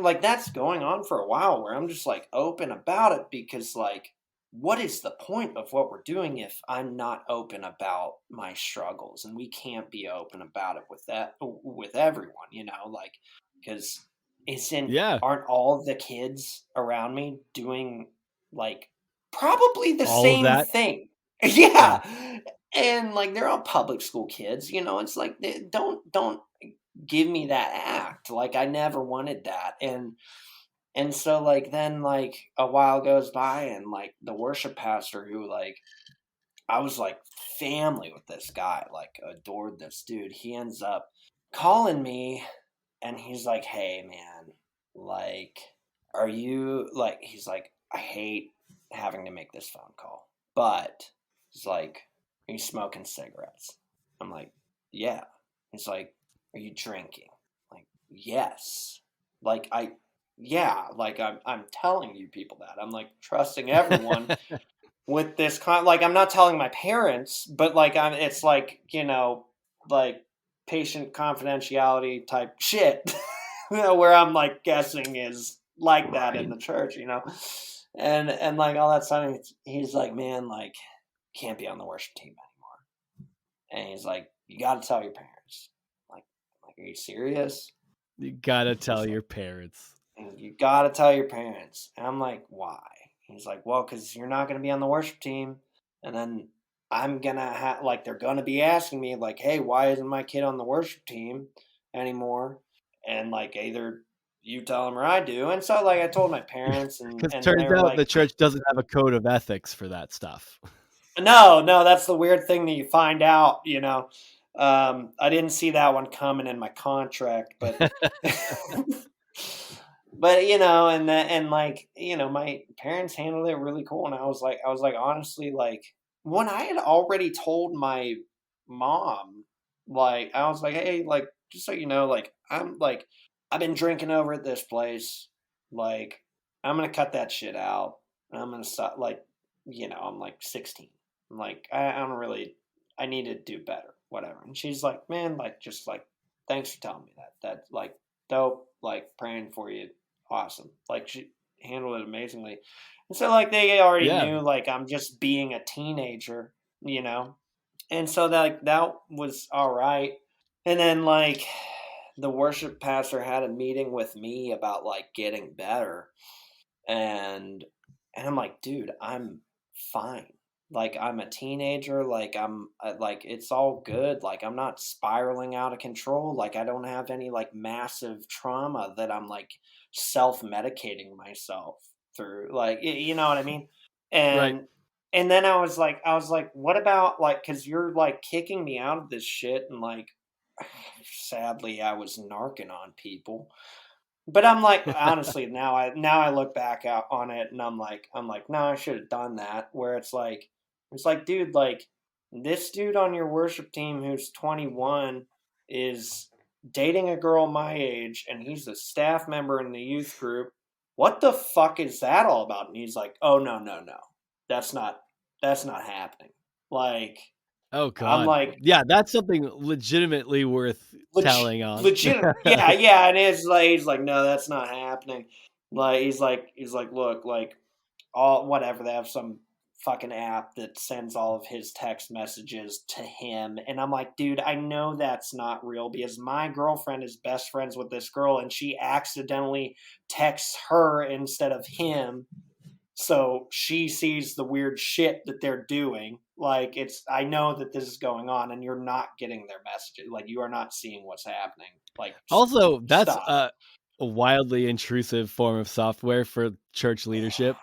like that's going on for a while, where I'm just like open about it, because like, what is the point of what we're doing if I'm not open about my struggles? And we can't be open about it with everyone, like, because Yeah. aren't all of the kids around me doing like probably the All of same that. thing? Yeah. Yeah. And like they're all public school kids, it's like don't give me that act. Like I never wanted that. And so like then like a while goes by, and like the worship pastor, who like I was like family with this guy, like adored this dude, he ends up calling me, and he's like, hey man, like, are you like, he's like, I hate having to make this phone call, but he's like, are you smoking cigarettes? I'm like, yeah. He's like, are you drinking? I'm like, yes. Like yeah, like I'm telling you people that. I'm like trusting everyone with this like I'm not telling my parents, but like it's like, like patient confidentiality type shit. Where I'm like guessing is like that in Right. the church, and like all that stuff. He's like, man, like can't be on the worship team anymore. And he's like, you got to tell your parents. Like, are you serious? You gotta tell He's like, your parents. you got to tell your parents. And I'm like, why? He's like, well, because you're not going to be on the worship team. And then I'm going to have, like, they're going to be asking me, like, hey, why isn't my kid on the worship team anymore? And, like, either you tell them or I do. And so, like, I told my parents, and Because they turns were out like, the church doesn't have a code of ethics for that stuff. no, that's the weird thing that you find out, I didn't see that one coming in my contract, but but and like my parents handled it really cool, and I was like honestly, like when I had already told my mom, like I was like, hey, like just so you know, like I've been drinking over at this place, like I'm gonna cut that shit out, and I'm gonna stop, like I'm like 16, I'm like I don't really, I need to do better, whatever. And she's like, man, like just like thanks for telling me that like dope, like praying for you, awesome. Like she handled it amazingly. And so like they already Yeah. knew like I'm just being a teenager, And so that was all right. And then like the worship pastor had a meeting with me about like getting better. And I'm like, dude, I'm fine. Like I'm a teenager, like I'm like it's all good. Like I'm not spiraling out of control. Like I don't have any like massive trauma that I'm like self-medicating myself through. Like you know what I mean? Right. And then I was like, what about like, cuz you're like kicking me out of this shit, and like sadly I was narking on people. But I'm like, honestly, now I look back out on it, and I'm like, no, I should have done that. Where it's like, dude, like this dude on your worship team who's 21 is dating a girl my age, and he's a staff member in the youth group. What the fuck is that all about? And he's like, oh no, that's not that's not happening. Like, Oh I'm God. like, Yeah, that's something legitimately worth telling on. legit, yeah, and it's like he's like, no, that's not happening. Like he's like, look, like all whatever, they have some fucking app that sends all of his text messages to him, and I'm like, dude, I know that's not real because my girlfriend is best friends with this girl, and she accidentally texts her instead of him. So she sees the weird shit that they're doing. Like I know that this is going on, and you're not getting their messages. Like you are not seeing what's happening. Like Also, that's stop. a wildly intrusive form of software for church leadership.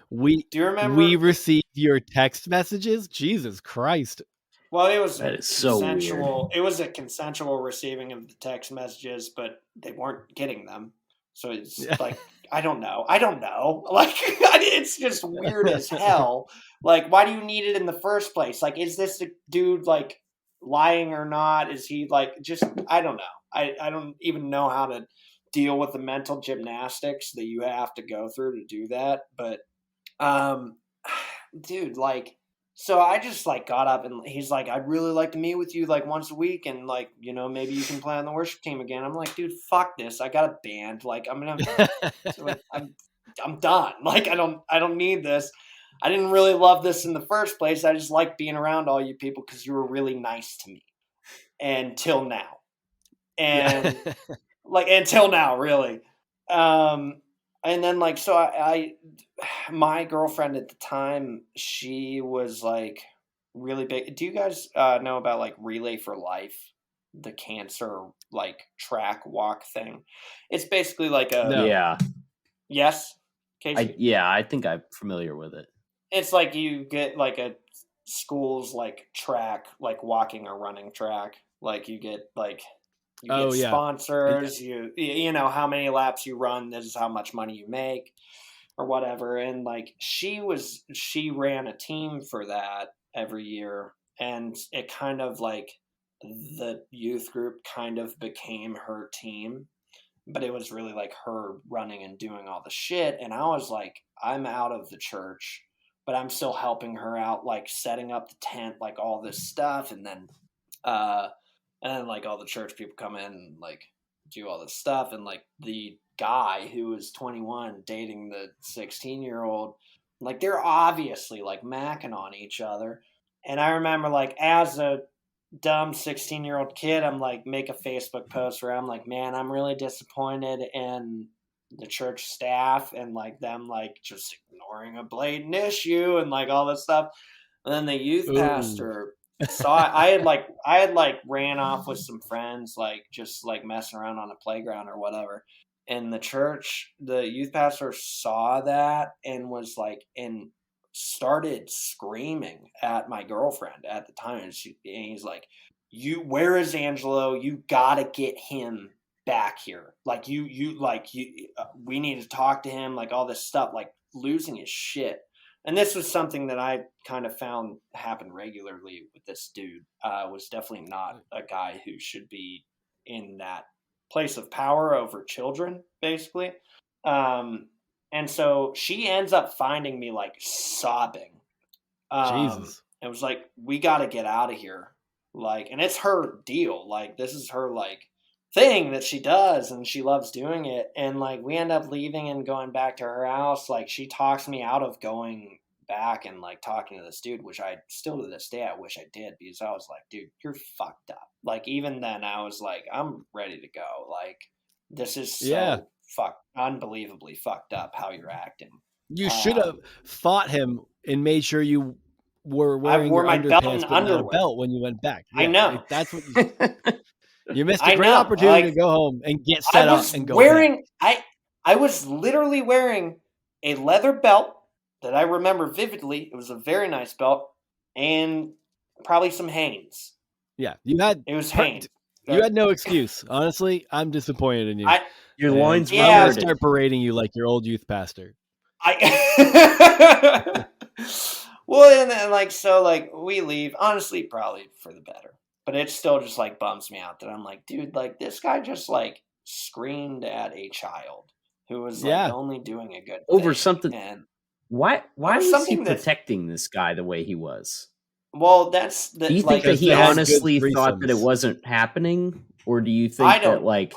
We Do you we remember? receive your text messages? Jesus Christ. Well, it was That is so weird. consensual. It was a consensual receiving of the text messages, but they weren't getting them. So it's like I don't know. Like it's just weird as hell. Like, why do you need it in the first place? Like, is this a dude like lying or not? Is he like just? I don't know. I don't even know how to deal with the mental gymnastics that you have to go through to do that. But dude, like, so I just like got up and he's like, I'd really like to meet with you like once a week, and like, you know, maybe you can play on the worship team again. I'm like, dude, fuck this. I got a band. Like, I'm done. Like, I don't need this. I didn't really love this in the first place. I just like being around all you people because you were really nice to me until now. And like until now, really. And then like so I my girlfriend at the time, she was like really big. Do you guys know about like Relay for Life, the cancer like track walk thing? It's basically like a No. Yeah. yes, Casey? I think I'm familiar with it. It's like you get like a school's like track, like walking or running track. Like you get like you Oh, get yeah. sponsors, you know how many laps you run, this is how much money you make or whatever. And like she ran a team for that every year, and it kind of like the youth group kind of became her team, but it was really like her running and doing all the shit. And I was like, I'm out of the church, but I'm still helping her out, like setting up the tent, like all this stuff. And then like all the church people come in and like do all this stuff. And like the guy who was 21 dating the 16-year-old, like they're obviously like macking on each other. And I remember like as a dumb 16-year-old kid, I'm like make a Facebook post where I'm like, man, I'm really disappointed in the church staff and like them like just ignoring a blatant issue and like all this stuff. And then the youth pastor saw I had ran off with some friends, like just like messing around on a playground or whatever. And the youth pastor saw that and was like, and started screaming at my girlfriend at the time. And he's like, where is Angelo? You gotta get him back here. Like we need to talk to him, like all this stuff, like losing his shit. And this was something that I kind of found happen regularly with this dude. Was definitely not a guy who should be in that place of power over children, basically. And so she ends up finding me like sobbing. Jesus. It was like, we got to get out of here. Like, and it's her deal. Like, this is her like thing that she does, and she loves doing it. And like we end up leaving and going back to her house. Like she talks me out of going back and like talking to this dude, which I still to this day I wish I did, because I was like, dude, you're fucked up. Like even then I was like, I'm ready to go. Like this is so unbelievably fucked up how you're acting. You should have fought him and made sure you were wearing wore your my belt underpants and but not a underwear. belt when you went back. I know. That's what you missed a great opportunity to go home and get set up and go back. I was literally wearing a leather belt that I remember vividly. It was a very nice belt, and probably some Hanes. Yeah, it was Hanes. You had no excuse. Honestly, I'm disappointed in you. Your loins were I'm gonna start berating you like your old youth pastor. Well, and then like so, like we leave. Honestly, probably for the better. But it still just like bums me out that I'm like, dude, like this guy just like screamed at a child who was like only doing a good over thing. something. And Why was was he something that, protecting this guy the way he was? well, that's Do the you think like that Because he they had good honestly thought that it threesomes. wasn't happening? Or do you I think that don't. like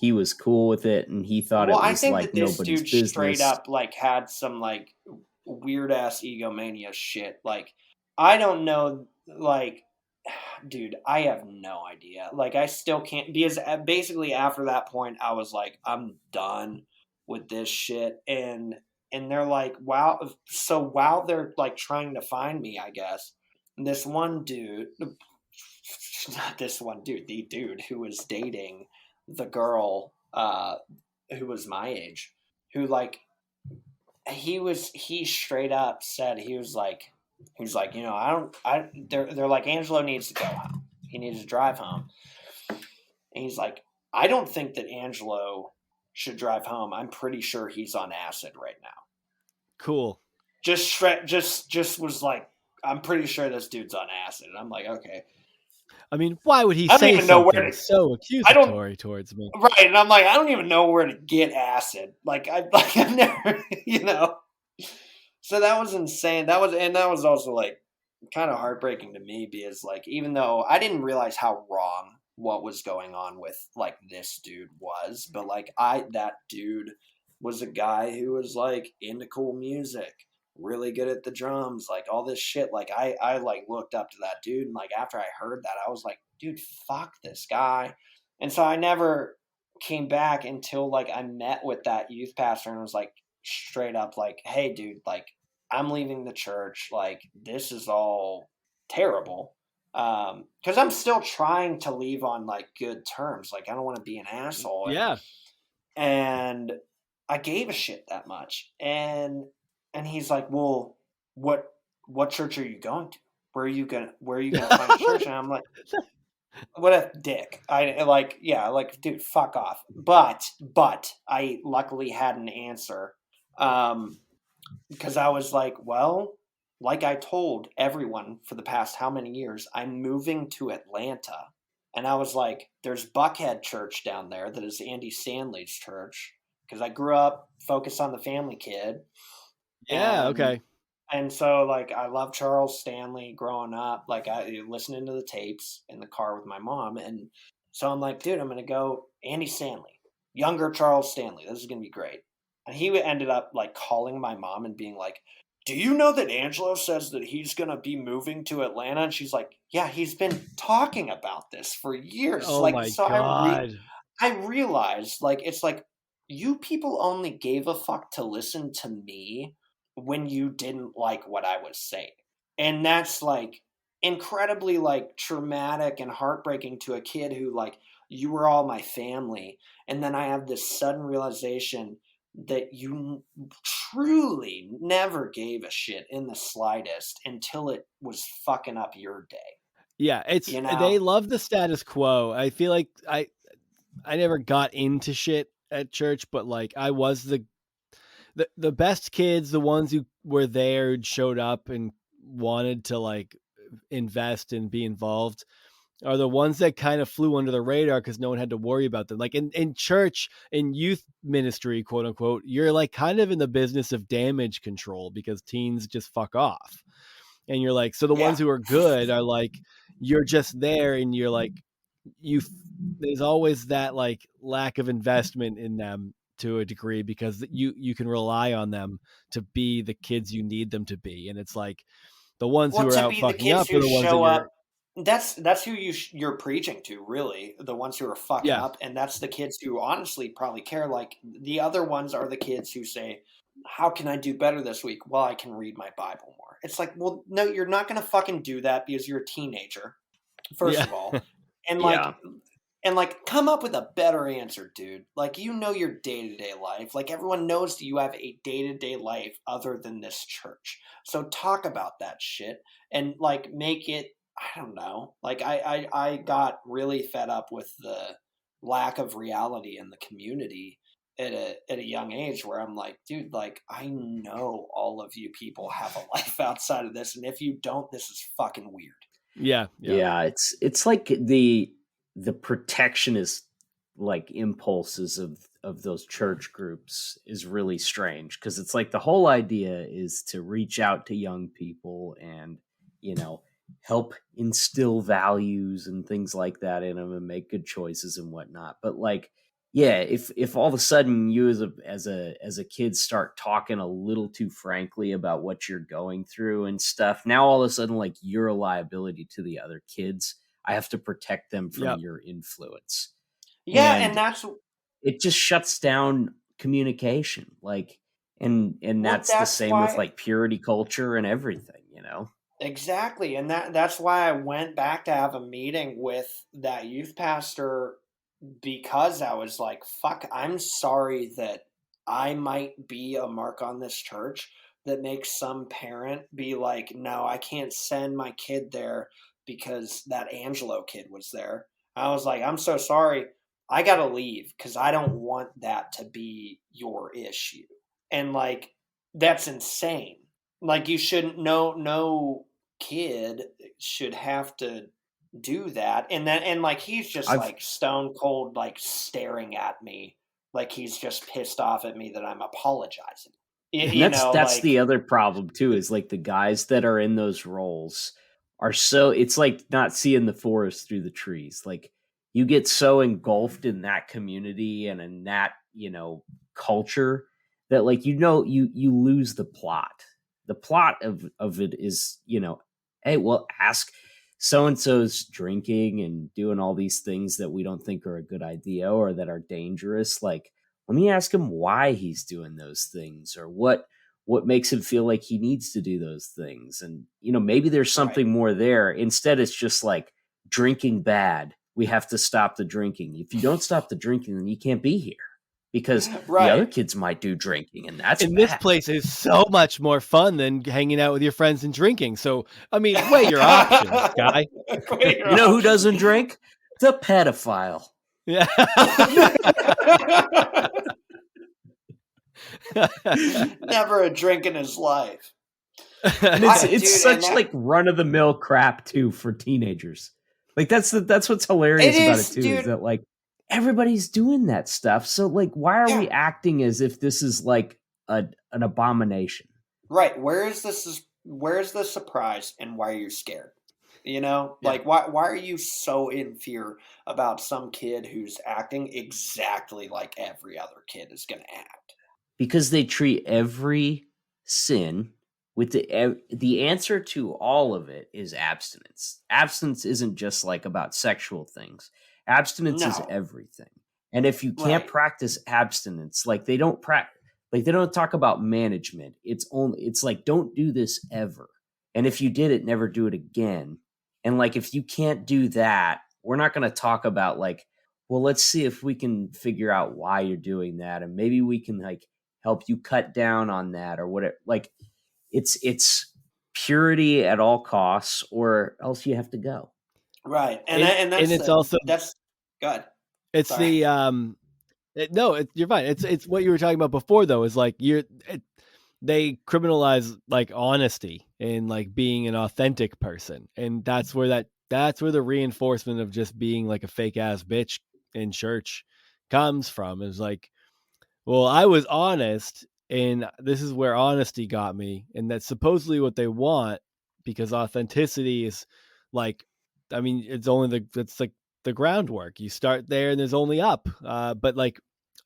he was cool with it and he thought Well, it I was think like that this nobody's dude straight business? up like had some like weird ass egomania shit. Like, I don't know. Like, dude, I have no idea. Like, I still can't, because basically after that point, I was like, I'm done with this shit. And they're like, wow. So while they're like trying to find me, I guess this one dude, not this one dude, the dude who was dating the girl, who was my age, who like he straight up said he was like, you know, they're like, Angelo needs to go home. He needs to drive home. And he's like, I don't think that Angelo should drive home. I'm pretty sure he's on acid right now. Cool. Just was like, I'm pretty sure this dude's on acid. And I'm like, okay. I mean, why would he I don't say even know where something to, so I don't, accusatory towards me? right. And I'm like, I don't even know where to get acid. I've never, you know. So that was insane. That was also like kind of heartbreaking to me, because like, even though I didn't realize how wrong what was going on with like this dude was, but like that dude was a guy who was like into cool music, really good at the drums, like all this shit. Like I like looked up to that dude, and like after I heard that, I was like, dude, fuck this guy. And so I never came back until like I met with that youth pastor and was like straight up like, hey dude, like I'm leaving the church, like this is all terrible. Because I'm still trying to leave on like good terms. Like I don't want to be an asshole. Yeah. And I gave a shit that much. And he's like, well, what church are you going to? Where are you gonna find a church? And I'm like, what a dick. I like, yeah, like, dude, fuck off. But I luckily had an answer. Because I was like, well, like I told everyone for the past how many years, I'm moving to Atlanta. And I was like, there's Buckhead Church down there that is Andy Stanley's church. Because I grew up focused on the family kid. Yeah. And Okay. so like I love Charles Stanley growing up. Like I listening to the tapes in the car with my mom. And so I'm like, dude, I'm gonna go Andy Stanley, younger Charles Stanley. This is gonna be great. And he ended up like calling my mom and being like, do you know that Angelo says that he's gonna be moving to Atlanta? And she's like, yeah, he's been talking about this for years. Oh Like, my so God. I realized like it's like you people only gave a fuck to listen to me when you didn't like what I was saying. And that's like incredibly like traumatic and heartbreaking to a kid who like, you were all my family. And then I have this sudden realization that you truly never gave a shit in the slightest until it was fucking up your day. Yeah, You they know? love the status quo. I feel like I never got into shit at church, but like I was the best kids, the ones who were there, who showed up and wanted to like invest and be involved, are the ones that kind of flew under the radar because no one had to worry about them. Like in church, in youth ministry, quote unquote, you're like kind of in the business of damage control because teens just fuck off. And you're like, so the Yeah. ones who are good are like, you're just there and you're like, there's always that like lack of investment in them to a degree because you can rely on them to be the kids you need them to be. And it's like the ones Well, who are to out be the fucking kids up are who the ones that show you're, up, that's who you're preaching to, really. The ones who are fucking yeah. up, and that's the kids who honestly probably care. Like the other ones are the kids who say, "How can I do better this week?" Well, I can read my Bible more. It's like, well, no, you're not going to fucking do that because you're a teenager, first Yeah. of all, and Yeah. come up with a better answer, dude. Like, you know your day-to-day life. Like, everyone knows that you have a day-to-day life other than this church. So talk about that shit and like make it, I don't know. Like I got really fed up with the lack of reality in the community at a young age, where I'm like, dude, like I know all of you people have a life outside of this, and if you don't, this is fucking weird. Yeah. Yeah, it's like the protectionist like impulses those church groups is really strange, because it's like the whole idea is to reach out to young people and, you know, help instill values and things like that in them and make good choices and whatnot. But like, yeah, if all of a sudden you as a kid start talking a little too frankly about what you're going through and stuff, now all of a sudden, like, you're a liability to the other kids. I have to protect them from Yep. your influence. Yeah, And and that's it just shuts down communication. Like, and well, that's the that's same with why like purity culture and everything, you know? exactly, and that's why I went back to have a meeting with that youth pastor because I was like, fuck, I'm sorry that I might be a mark on this church that makes some parent be like, no, I can't send my kid there because that Angelo kid was there. I was like, I'm so sorry. I got to leave because I don't want that to be your issue. And like, that's insane. Like, you shouldn't, no kid should have to do that. And like, he's just I've like stone cold, like staring at me like he's just pissed off at me that I'm apologizing. And You know, that's like, the other problem too, is like the guys that are in those roles are so, it's like not seeing the forest through the trees. Like, you get so engulfed in that community and in that, you know, culture, that like, you know, you lose the plot. The plot of it is, you know, hey, well, ask so and so's drinking and doing all these things that we don't think are a good idea or that are dangerous. Like, let me ask him why he's doing those things, or what makes him feel like he needs to do those things. And, you know, maybe there's right, something more there. Instead, it's just like, drinking bad, we have to stop the drinking. If you don't stop the drinking, then you can't be here, because the other right. kids might do drinking, and that's And this bad. place is so much more fun than hanging out with your friends and drinking. So, I mean, weigh your options, guy. Weigh your You know who options. doesn't drink? The pedophile. Yeah. Never a drink in his life. And I, it's dude, and such that like run of the mill crap too for teenagers. Like, that's what's it hilarious about it is, too, is dude. that like everybody's doing that stuff. So like, why are Yeah, we acting as if this is like an abomination? right. Where's the surprise and why are you scared? You know, Yeah. like, why are you so in fear about some kid who's acting exactly like every other kid is going to act? Because they treat every sin with the answer to all of it is abstinence. Abstinence isn't just like about sexual things. Abstinence is No, everything. And if you can't right, practice abstinence, like like they don't talk about management. It's like, don't do this ever. And if you did it, never do it again. And like, if you can't do that, we're not going to talk about like, well, let's see if we can figure out why you're doing that, and maybe we can like help you cut down on that or whatever. Like, it's purity at all costs, or else you have to go. right. And And it's also that's good. it's Sorry. the no, you're fine. It's what you were talking about before though, is like they criminalize like honesty and like being an authentic person. And that's where the reinforcement of just being like a fake ass bitch in church comes from, is like, well, I was honest, and this is where honesty got me, and that's supposedly what they want, because authenticity is like, I mean, it's like the groundwork. You start there, and there's only up. But like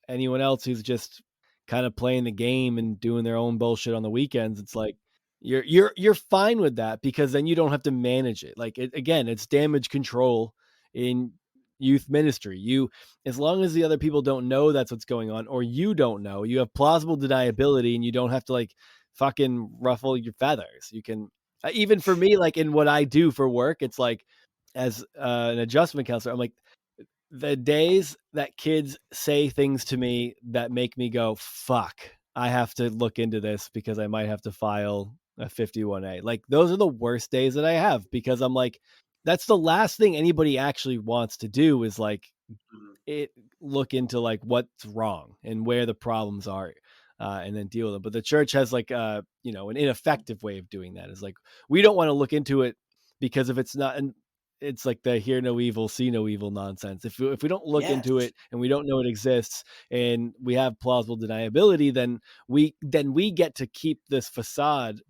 anyone else who's just kind of playing the game and doing their own bullshit on the weekends, it's like you're fine with that, because then you don't have to manage it. Like, again, it's damage control in youth ministry. You, as long as the other people don't know that's what's going on, or you don't know, you have plausible deniability, and you don't have to like fucking ruffle your feathers. You can, even for me, like in what I do for work, it's like, as an adjustment counselor, I'm like, the days that kids say things to me that make me go, fuck, I have to look into this because I might have to file a 51A. Like, those are the worst days that I have, because I'm like, that's the last thing anybody actually wants to do, is like Mhm. it look into like what's wrong and where the problems are, and then deal with them. But the church has like an ineffective way of doing that. Is like, we don't want to look into it, because if it's not, and it's like the hear no evil, see no evil nonsense. If we don't look into Yes. it and we don't know it exists and we have plausible deniability, then we get to keep this facade.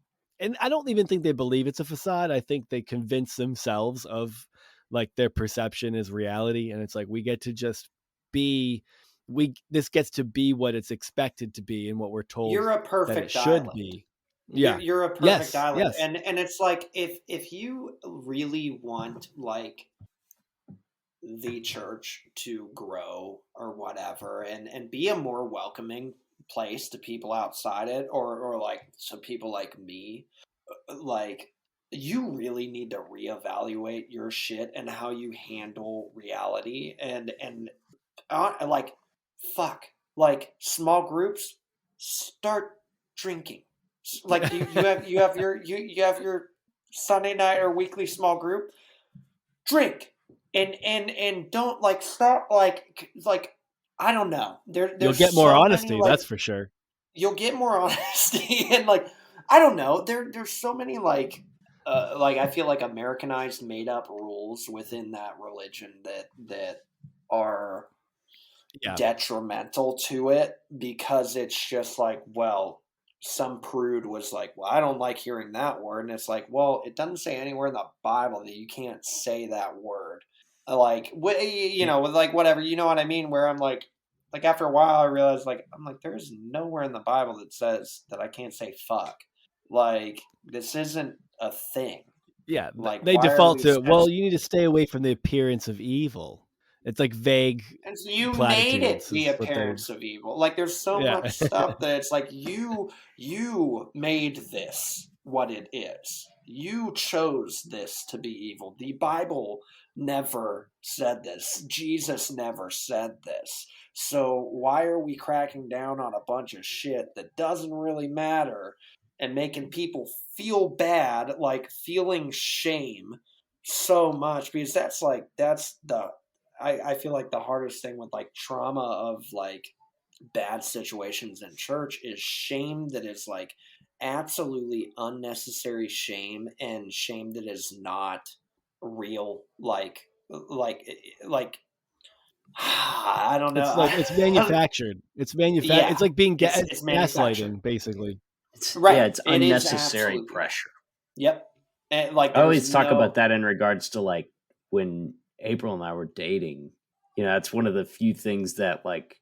And I don't even think they believe it's a facade. I think they convince themselves of like their perception is reality, and it's like we get to just be this gets to be what it's expected to be and what we're told You're a that it perfect should island. be. Yeah. You're a perfect Yes. island. Yes. And it's like if you really want like the church to grow or whatever and be a more welcoming place to people outside it or like some people like me, like you really need to reevaluate your shit and how you handle reality and like fuck, like small groups start drinking. Like you have your Sunday night or weekly small group, drink and don't like stop like I don't know, You'll there's get more so many honesty, like that's for sure. you'll get more honesty and like I don't know, there's so many like I feel like Americanized made up rules within that religion that are Yeah. detrimental to it because it's just like, well, some prude was like, well, I don't like hearing that word. And it's like, well, it doesn't say anywhere in the Bible that you can't say that word. Like, you know, like whatever, you know what I mean? Where I'm like after a while, I realized like, I'm like, there's nowhere in the Bible that says that I can't say fuck. Like, this isn't a thing. Yeah, Like, they why are default we to, well, sensitive? you need to stay away from the appearance of evil. It's like vague And so you made it platitudes the is what they're appearance of evil. Like there's so yeah. much stuff that it's like you made this what it is. You chose this to be evil. The Bible never said this. Jesus never said this. So why are we cracking down on a bunch of shit that doesn't really matter and making people feel bad, like feeling shame so much because that's the I feel like the hardest thing with like trauma of like bad situations in church is shame that is like absolutely unnecessary shame and shame that is not real like like I don't It's know. like it's manufactured. It's Yeah, like being it's manufactured. gaslighting basically. It's Right. yeah, it's It is unnecessary absolutely that. pressure. Yep. And like I there's always talk no about that in regards to like when April and I were dating. You know, that's one of the few things that like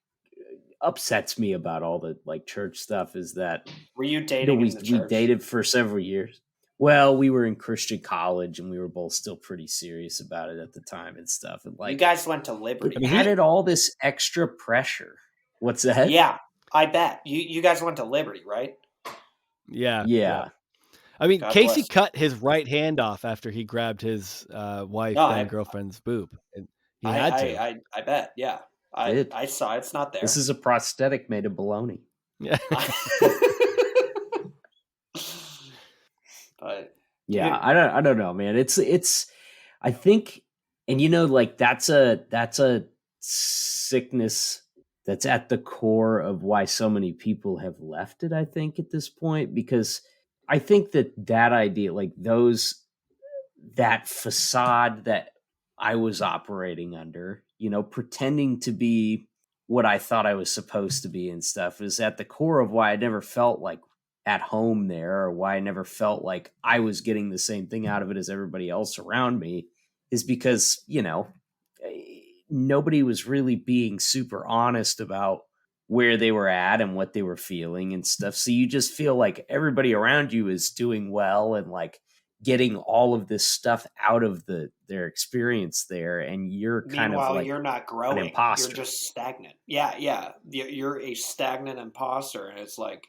upsets me about all the like church stuff is that were you you know dating in the we church? dated for several years. Well, we were in Christian college and we were both still pretty serious about it at the time and stuff. And You like guys went to it I Liberty. mean, added all this extra pressure. What's that? Yeah, I bet. You guys went to Liberty, right? yeah, yeah. Yeah. I mean, God Casey bless you. cut his right hand off after he grabbed his wife, No, then girlfriend's boob. And he I, had I, to. I bet. Yeah, Did. I saw it's not This there. is a prosthetic made of baloney. Yeah. But Yeah, dude, I don't know, man. It's I think and you know like that's a sickness that's at the core of why so many people have left it, I think at this point because I think that idea like those that facade that I was operating under, you know, pretending to be what I thought I was supposed to be and stuff is at the core of why I never felt like at home there or why I never felt like I was getting the same thing out of it as everybody else around me is because, you know, nobody was really being super honest about where they were at and what they were feeling and stuff. So you just feel like everybody around you is doing well and like getting all of this stuff out of their experience there and you're kind of meanwhile, like you're not an growing. You're imposter. just stagnant. Yeah, yeah. You're a stagnant imposter, and it's like,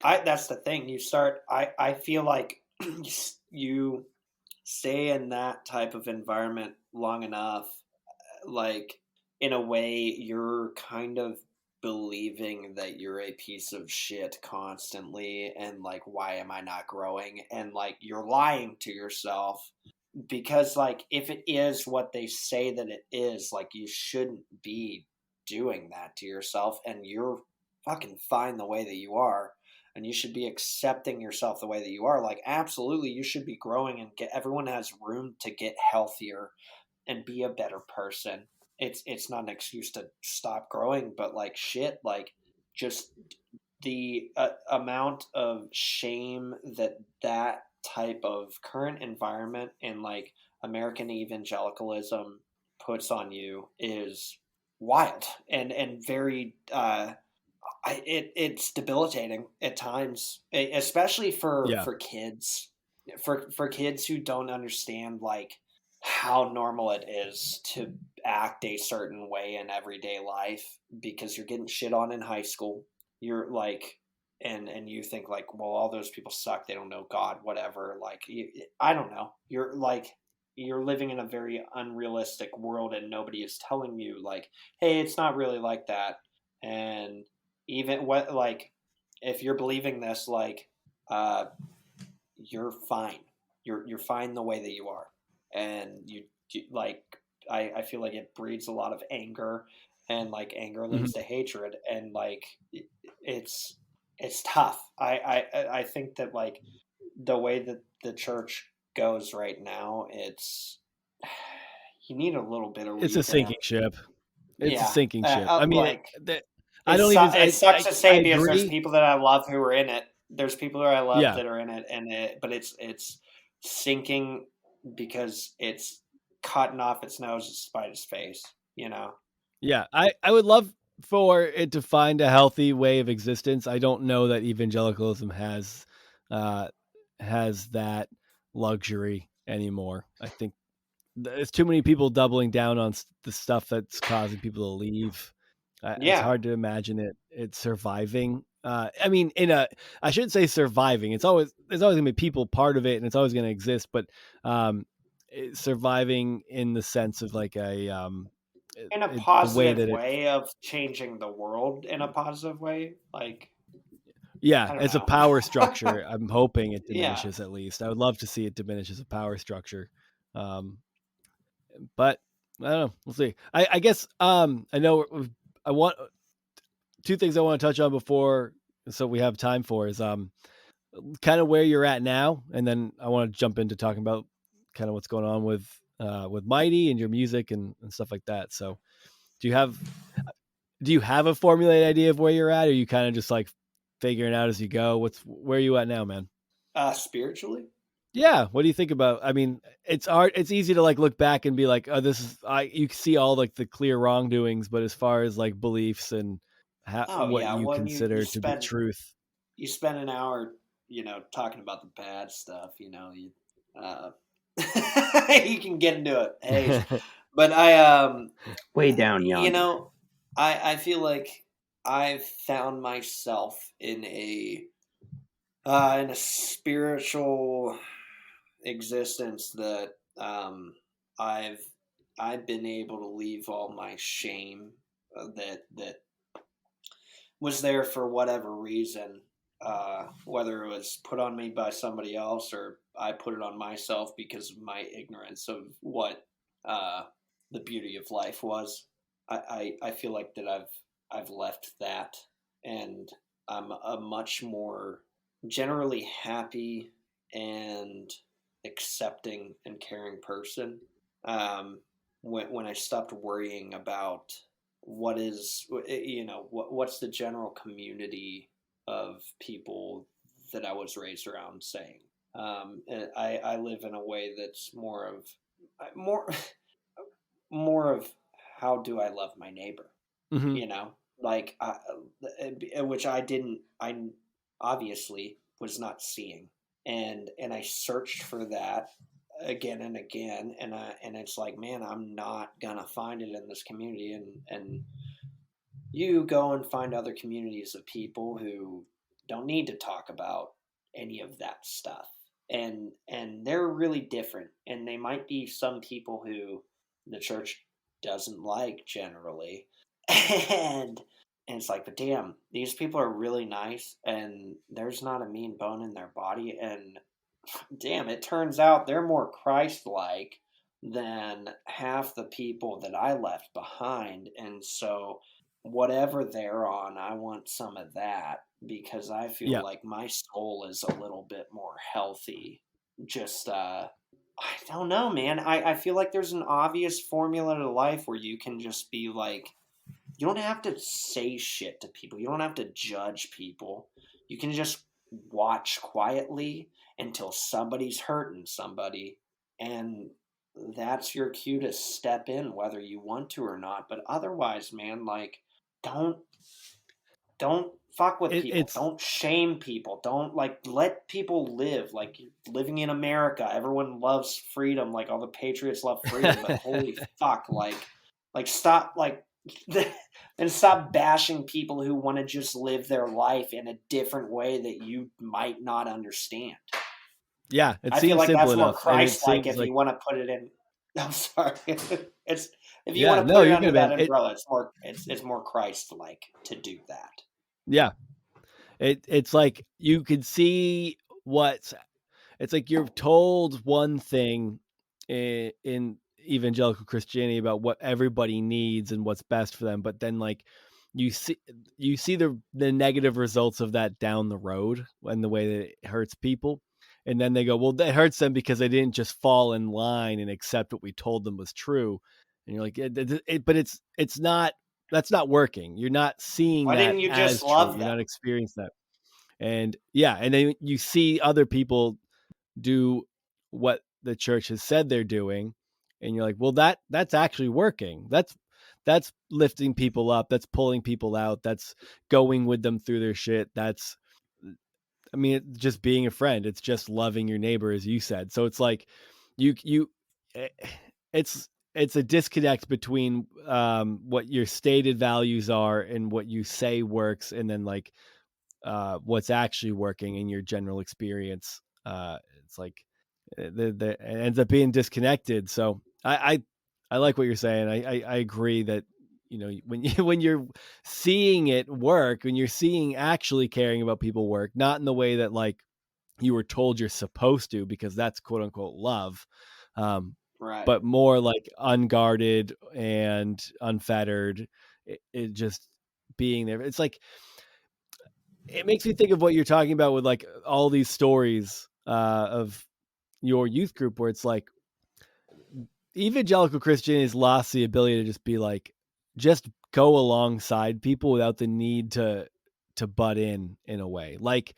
I. That's the thing. You start. I feel like you stay in that type of environment long enough, like in a way you're kind of believing that you're a piece of shit constantly and like why am I not growing and like you're lying to yourself because like if it is what they say that it is like you shouldn't be doing that to yourself and you're fucking fine the way that you are and you should be accepting yourself the way that you are. Like, absolutely, you should be growing, and everyone has room to get healthier and be a better person. It's not an excuse to stop growing, but like shit, like just the amount of shame that type of current environment and like American evangelicalism puts on you is wild and very it's debilitating at times, especially Yeah. for kids, for kids who don't understand like how normal it is to act a certain way in everyday life because you're getting shit on in high school. You're like, and you think like, well, all those people suck. They don't know God, whatever. Like, I don't know. You're like, you're living in a very unrealistic world, and nobody is telling you like, hey, it's not really like that. And even what like, if you're believing this, like, uh, you're fine. You're fine the way that you are, and you like. I feel like it breeds a lot of anger, and like anger leads Mhm. to hatred, and like it's it's tough. I think that like the way that the church goes right now, it's you need a little bit of It's a sinking revamp. ship. It's a Yeah, sinking ship. I mean, like I don't even. it sucks to I say because there's agree. people that I love who are in it. There's people that I love Yeah. that are in it, but it's sinking because it's cutting off its nose to spite its face. You know? Yeah, I would love for it to find a healthy way of existence. I don't know that evangelicalism uh, has that luxury anymore. I think there's too many people doubling down on the stuff that's causing people to leave. It's Yeah, hard to imagine it surviving. I mean, I shouldn't say surviving. There's always gonna be people part of it, and it's always gonna exist. But um, surviving in the sense of like in a the way positive that it, way of changing the world in a positive way. Like yeah, I don't as a know. power structure, I'm hoping it Yeah, diminishes at least. I would love to see it diminish as a power structure. Um, but I don't know. We'll see. I guess I know I want two things I want to touch on before, so we have time for is kind of where you're at now, and then I want to jump into talking about kind of what's going on with Mighty and your music and stuff like that. So do you have do you have a formulated idea of where you're at, or are you kind of just like figuring out as you go? Where are you at now, man? spiritually. Yeah, what do you think about? I mean, it's hard. It's easy to like look back and be like, "Oh, this is I." You can see all like the clear wrongdoings, but as far as like beliefs and Oh what yeah, you when consider to be truth, you spend an hour, talking about the bad stuff, uh, you can get into it. Hey, but Way down you yonder. know, I feel like I've found myself in a spiritual existence that I've I've been able to leave all my shame that was there for whatever reason, whether it was put on me by somebody else or I put it on myself because of my ignorance of what uh, the beauty of life was. I feel like that I've left that, and I'm a much more generally happy and accepting and caring person. Um, when I stopped worrying about what is what's the general community of people that I was raised around saying. And I live in a way that's more more of how do I love my neighbor, hmm you know, like which I obviously was not seeing, and I searched for that again and again, and it's like, man, I'm not gonna find it in this community, and you go and find other communities of people who don't need to talk about any of that stuff, and they're really different, and they might be some people who the church doesn't like generally, and and it's like, but damn, these people are really nice, and there's not a mean bone in their body, and damn, it turns out they're more Christ-like than half the people that I left behind, and so whatever they're on, I want some of that because I feel Yeah. like my soul is a little bit more healthy. Just I don't know, man. I feel like there's an obvious formula to life where you can just be like, you don't have to say shit to people. You don't have to judge people. You can just watch quietly until somebody's hurting somebody, and that's your cue to step in whether you want to or not. But otherwise, man, like don't don't fuck with people. It's Don't shame people. Don't like let people live. Like living in America, everyone loves freedom. Like all the patriots love freedom, but holy fuck, like stop like and stop bashing people who want to just live their life in a different way that you might not understand. yeah, it I feel seems like simple that's more enough, and it Christ-like seems if like you want to put it in. I'm sorry. It's if you yeah, want to no, put it you're under good, that man. umbrella, it's more Christ-like to do that. Yeah, it's like you could see what's. It's like you're told one thing in evangelical Christianity about what everybody needs and what's best for them, but then like you see the negative results of that down the road and the way that it hurts people. And then they go, well, that hurts them because they didn't just fall in line and accept what we told them was true. And you're like, but it's not, that's not working. You're not seeing Why that didn't you as just true. love You're them? not experiencing that. And yeah, and then you see other people do what the church has said they're doing, and you're like, well, that's actually working. That's lifting people up, that's pulling people out, that's going with them through their shit. That's, I mean, it's just being a friend. It's just loving your neighbor, as you said. So it's like you eh, it's a disconnect between what your stated values are and what you say works, and then like what's actually working in your general experience. It's like it ends up being disconnected. So I like what you're saying. I agree that, you know, when you when you're seeing it work, when you're seeing actually caring about people work, not in the way that like you were told you're supposed to, because that's quote unquote love, um, Right. but more like unguarded and unfettered. It just being there. It's like it makes me think of what you're talking about with like all these stories of your youth group, where it's like evangelical Christianity has lost the ability to just be like, just go alongside people without the need to butt in a way. Like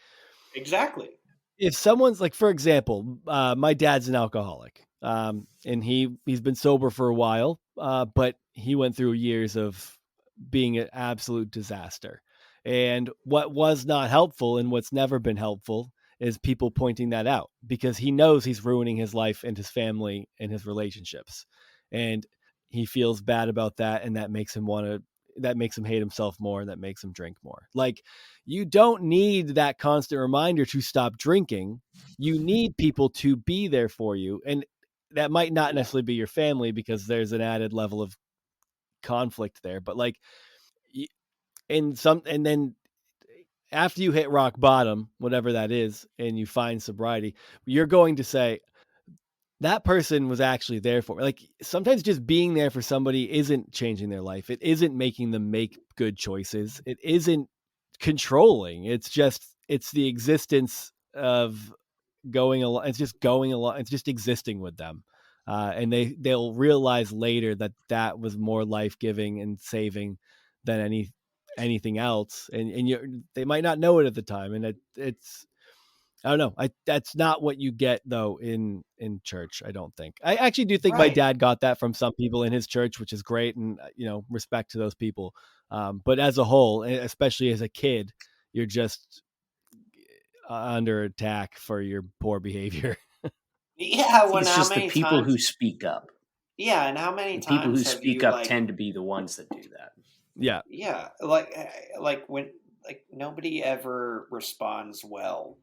Exactly. if someone's like, for example, my dad's an alcoholic, and he's been sober for a while, but he went through years of being an absolute disaster. And what was not helpful and what's never been helpful is people pointing that out, because he knows he's ruining his life and his family and his relationships. And he feels bad about that. And that makes him that makes him hate himself more. And that makes him drink more. Like, you don't need that constant reminder to stop drinking. You need people to be there for you. And that might not Yeah. necessarily be your family, because there's an added level of conflict there. But like, and then after you hit rock bottom, whatever that is, and you find sobriety, you're going to say, that person was actually there for me. Like, sometimes just being there for somebody isn't changing their life. It isn't making them make good choices. It isn't controlling. It's just, it's the existence of going along. It's just going along. It's just existing with them. And they'll realize later that that was more life-giving and saving than anything else. And they might not know it at the time. And it's, I don't know. That's not what you get though in church. I don't think. I actually do think my Right. dad got that from some people in his church, which is great, and respect to those people. But as a whole, especially as a kid, you're just under attack for your poor behavior. Yeah. I think When it's how just the many people who times? speak up. Yeah, and how many The people who times have speak you up like? tend to be the ones that do that. Yeah. Yeah, like when like nobody ever responds well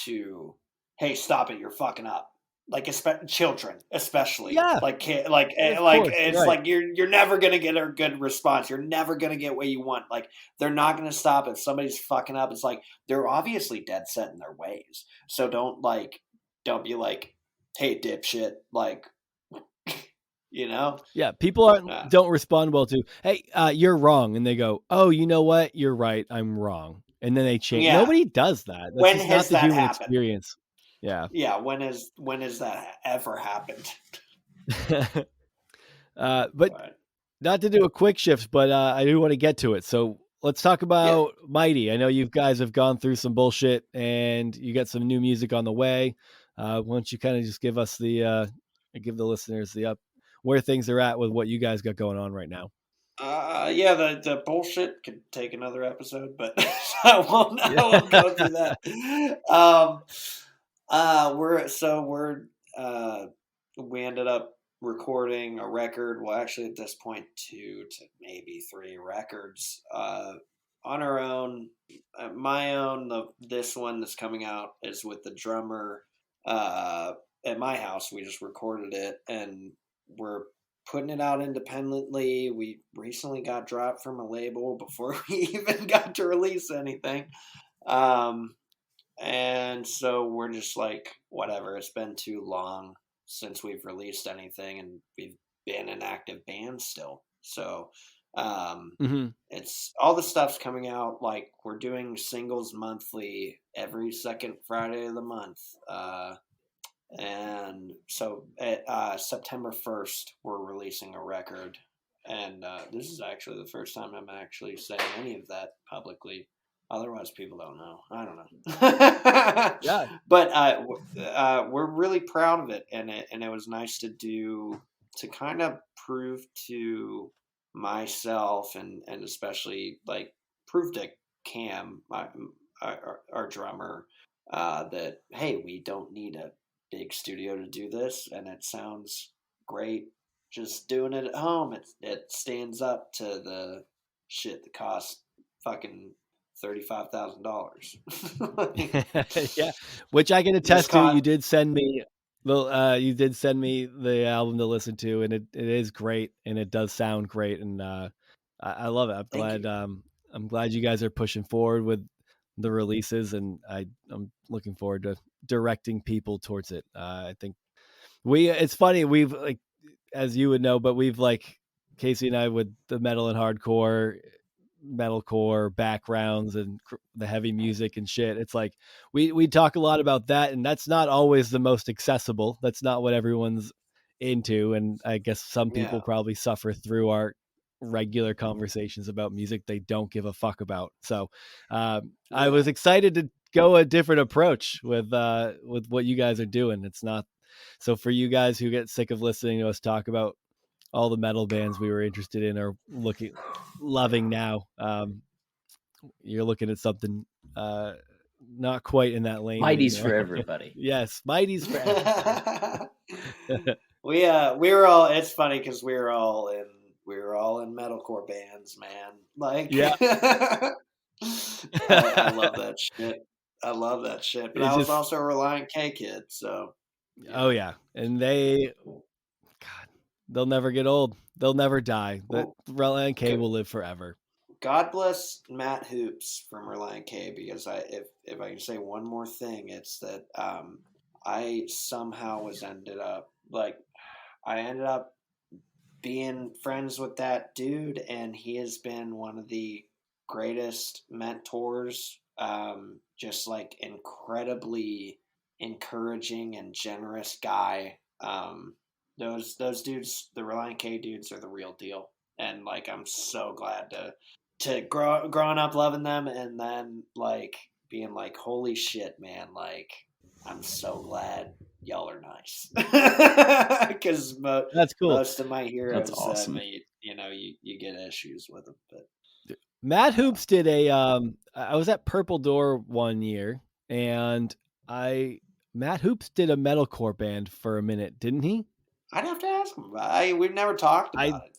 to, "Hey, stop it! You're fucking up." Like children, especially Yeah. like Of like course. it's Right. like you're never gonna get a good response. You're never gonna get what you want. Like they're not gonna stop if somebody's fucking up. It's like they're obviously dead set in their ways. So don't be like, "Hey, dipshit!" Like you know? Yeah, people don't respond well to, hey, you're wrong. And they go, oh, you know what? You're right. I'm wrong. And then they change. Yeah. Nobody does that. That's When just not has the that human happened? experience. Yeah. Yeah, when has that ever happened? But not to do a quick shift, but I do want to get to it. So let's talk about Mighty. I know you guys have gone through some bullshit and you got some new music on the way. Why don't you kind of just give us give the listeners where things are at with what you guys got going on right now? Yeah, the bullshit could take another episode, but I won't go through that. We ended up recording a record. Well, actually, at this point, 2 to maybe 3 records on our own. My own. This one that's coming out is with the drummer at my house. We just recorded it, and we're putting it out independently. We recently got dropped from a label before we even got to release anything. And so we're just like, whatever, it's been too long since we've released anything, and we've been an active band still. So it's all the stuff's coming out. Like, we're doing singles monthly every second Friday of the month. And so at September 1st, we're releasing a record. And this is actually the first time I'm actually saying any of that publicly. Otherwise, people don't know. I don't know. Yeah. But we're really proud of it. And it was nice to kind of prove to myself and especially like prove to Cam, our drummer, that, hey, we don't need a big studio to do this, and it sounds great just doing it at home. It stands up to the shit that costs fucking $35,000. Yeah, which I can attest to. You did send me the album to listen to, and it is great, and it does sound great, and I love it. I'm glad you guys are pushing forward with the releases, and I'm looking forward to directing people towards it. I think it's funny, we've, like, as you would know, but we've, like, Casey and I, with the metal and hardcore, metalcore backgrounds and the heavy music and shit, it's like we talk a lot about that, and that's not always the most accessible. That's not what everyone's into, and I guess some people probably suffer through our regular conversations about music they don't give a fuck about. So I was excited to go a different approach with what you guys are doing. It's not so, for you guys who get sick of listening to us talk about all the metal bands we were interested in or loving now, you're looking at something not quite in that lane. Mighty's for everybody. Yes, Mighty's for everybody. we were all, it's funny because we were all in metalcore bands, man. Like, yeah. I love that shit. But I was also a Reliant K kid, so oh yeah. And they'll never get old. They'll never die. But Reliant K will live forever. God bless Matt Hoops from Reliant K, because if I can say one more thing, it's that I somehow ended up being friends with that dude, and he has been one of the greatest mentors, just like incredibly encouraging and generous guy. Those dudes, the Reliant K dudes, are the real deal, and like I'm so glad to growing up loving them, and then like being like, holy shit, man, like I'm so glad y'all are nice, because that's cool. Most of my heroes, that's awesome. You get issues with them, but Matt Hoops did I was at Purple Door one year, and Matt Hoops did a metalcore band for a minute, didn't he? I'd have to ask him. We've never talked about it.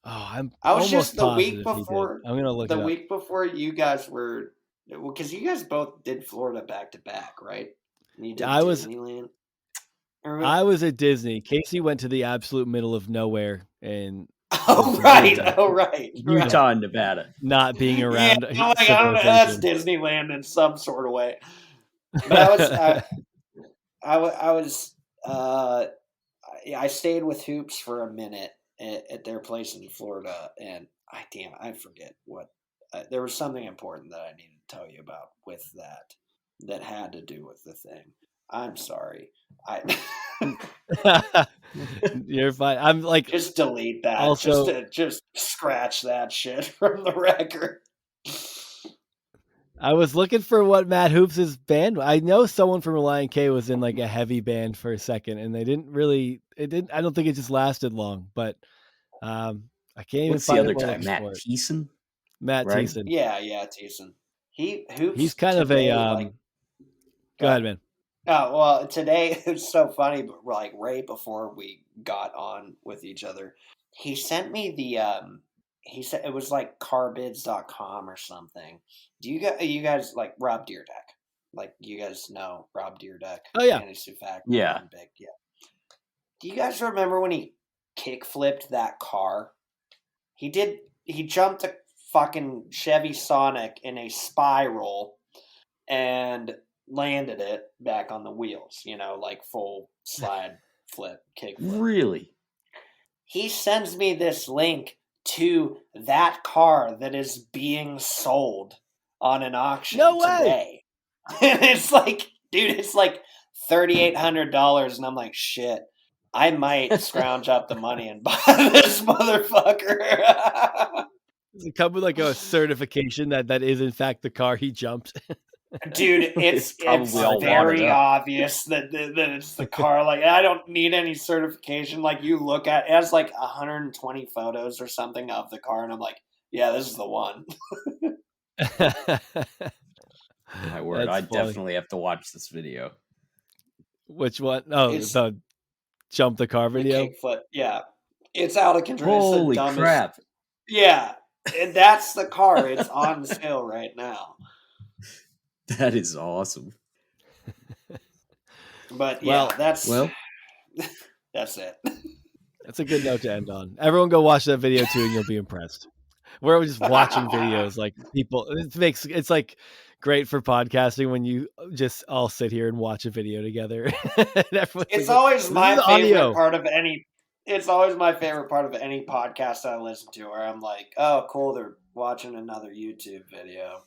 Oh, I was just the week before. I'm gonna look it up. The week before you guys were, because you guys both did Florida back to back, right? And you did Disneyland. I was at Disney. Casey went to the absolute middle of nowhere, and right. Utah and Nevada. Not being around. Yeah, I don't know. That's Disneyland in some sort of way. But I stayed with Hoops for a minute at their place in Florida, and I forget what. There was something important that I needed to tell you about with that had to do with the thing. I'm sorry. You're fine. I'm like, just delete that. Also, just scratch that shit from the record. I was looking for what Matt Hoops' band. I know someone from Reliant K was in like a heavy band for a second, and they didn't really. It didn't. I don't think it just lasted long. But I can't even What's the find other it. guy? Matt Thiessen? Matt Right? Thiessen. Yeah, Thiessen. Hoops. He's kind today, of a. Go ahead, man. Oh, well, today it's so funny, but like right before we got on with each other, he sent me he said it was like carbids.com or something. Do you guys like Rob Deerdeck? Like, you guys know Rob Deerdeck? Oh, yeah. Fantasy Fact. Yeah. Big, yeah. Do you guys remember when he kick flipped that car? He jumped a fucking Chevy Sonic in a spiral and landed it back on the wheels, like full slide flip, kick flip. Really? He sends me this link to that car that is being sold on an auction today. And it's like, dude, it's like $3,800, and I'm like, shit, I might scrounge up the money and buy this motherfucker. Does it come with like a certification that is in fact the car he jumped? Dude, it's very obvious that it's the car. Like, I don't need any certification. Like, you look at it has like 120 photos or something of the car, and I'm like, yeah, this is the one. My word, I definitely have to watch this video. Which one? Oh, the jump the car video? The kickflip, yeah. It's out of control. Holy crap. Yeah, and that's the car. It's on sale right now. That is awesome. But yeah, that's it. That's a good note to end on. Everyone go watch that video too, and you'll be impressed. We're just watching videos, like people. It's like great for podcasting when you just all sit here and watch a video together. It's always my favorite part of any. It's always my favorite part of any podcast I listen to, where I'm like, oh, cool, they're watching another YouTube video.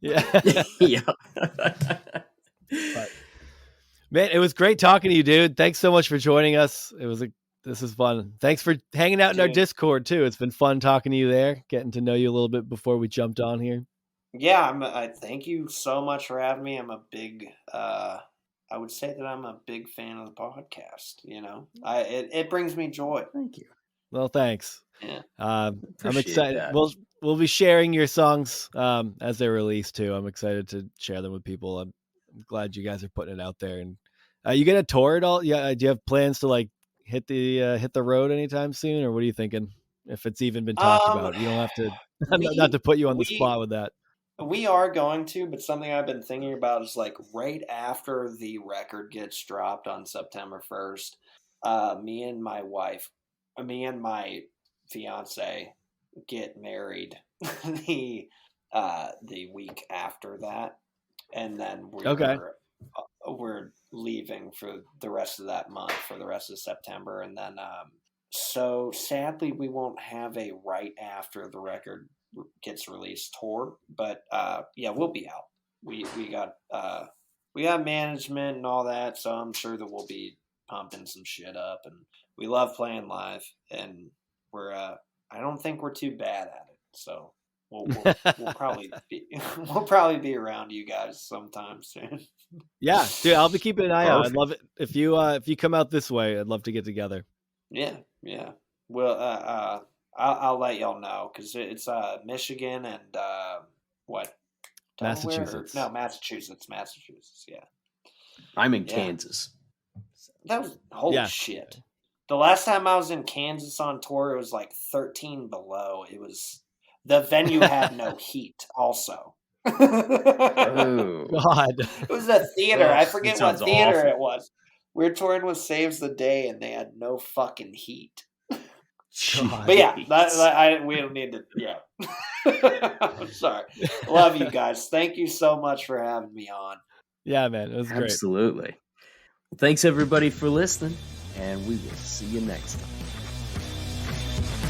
Yeah. Yeah. But, man, it was great talking to you, dude. Thanks so much for joining us. This is fun. Thanks for hanging out in our Discord too. It's been fun talking to you there, getting to know you a little bit before we jumped on here. Yeah, I thank you so much for having me. I'm a big I would say that I'm a big fan of the podcast. It brings me joy. Thank you. Well, thanks. Yeah. I'm excited. We'll be sharing your songs as they're released too. I'm excited to share them with people. I'm glad you guys are putting it out there. And you gonna tour at all? Yeah. Do you have plans to like hit the road anytime soon, or what are you thinking? If it's even been talked about, you don't have to. Not to put you on the spot with that. We are going to, but something I've been thinking about is like right after the record gets dropped on September 1st, me and my fiance get married the week after that, and then we're leaving for the rest of that month, for the rest of September, and then so sadly we won't have a right after the record gets released tour, but yeah, we'll be out. We got management and all that, so I'm sure that we'll be pumping some shit up, and we love playing live, and we're I don't think we're too bad at it, so we'll probably be around you guys sometime soon. Yeah, dude, I'll be keeping an eye out. I'd love it if you come out this way. I'd love to get together. Yeah. Well, I'll let y'all know, because it's Michigan and what? Massachusetts. No, Massachusetts. Yeah. I'm in Kansas. That was holy shit. The last time I was in Kansas on tour, it was like 13 below. It was the venue had no heat. Also, Oh God, it was a theater. I forget what theater awful. it was. We were touring with Saves the Day, and they had no fucking heat. God. But yeah, we don't need to. Yeah, I'm sorry. Love you guys. Thank you so much for having me on. Yeah, man, it was great. Absolutely. Well, thanks everybody for listening. and we will see you next time.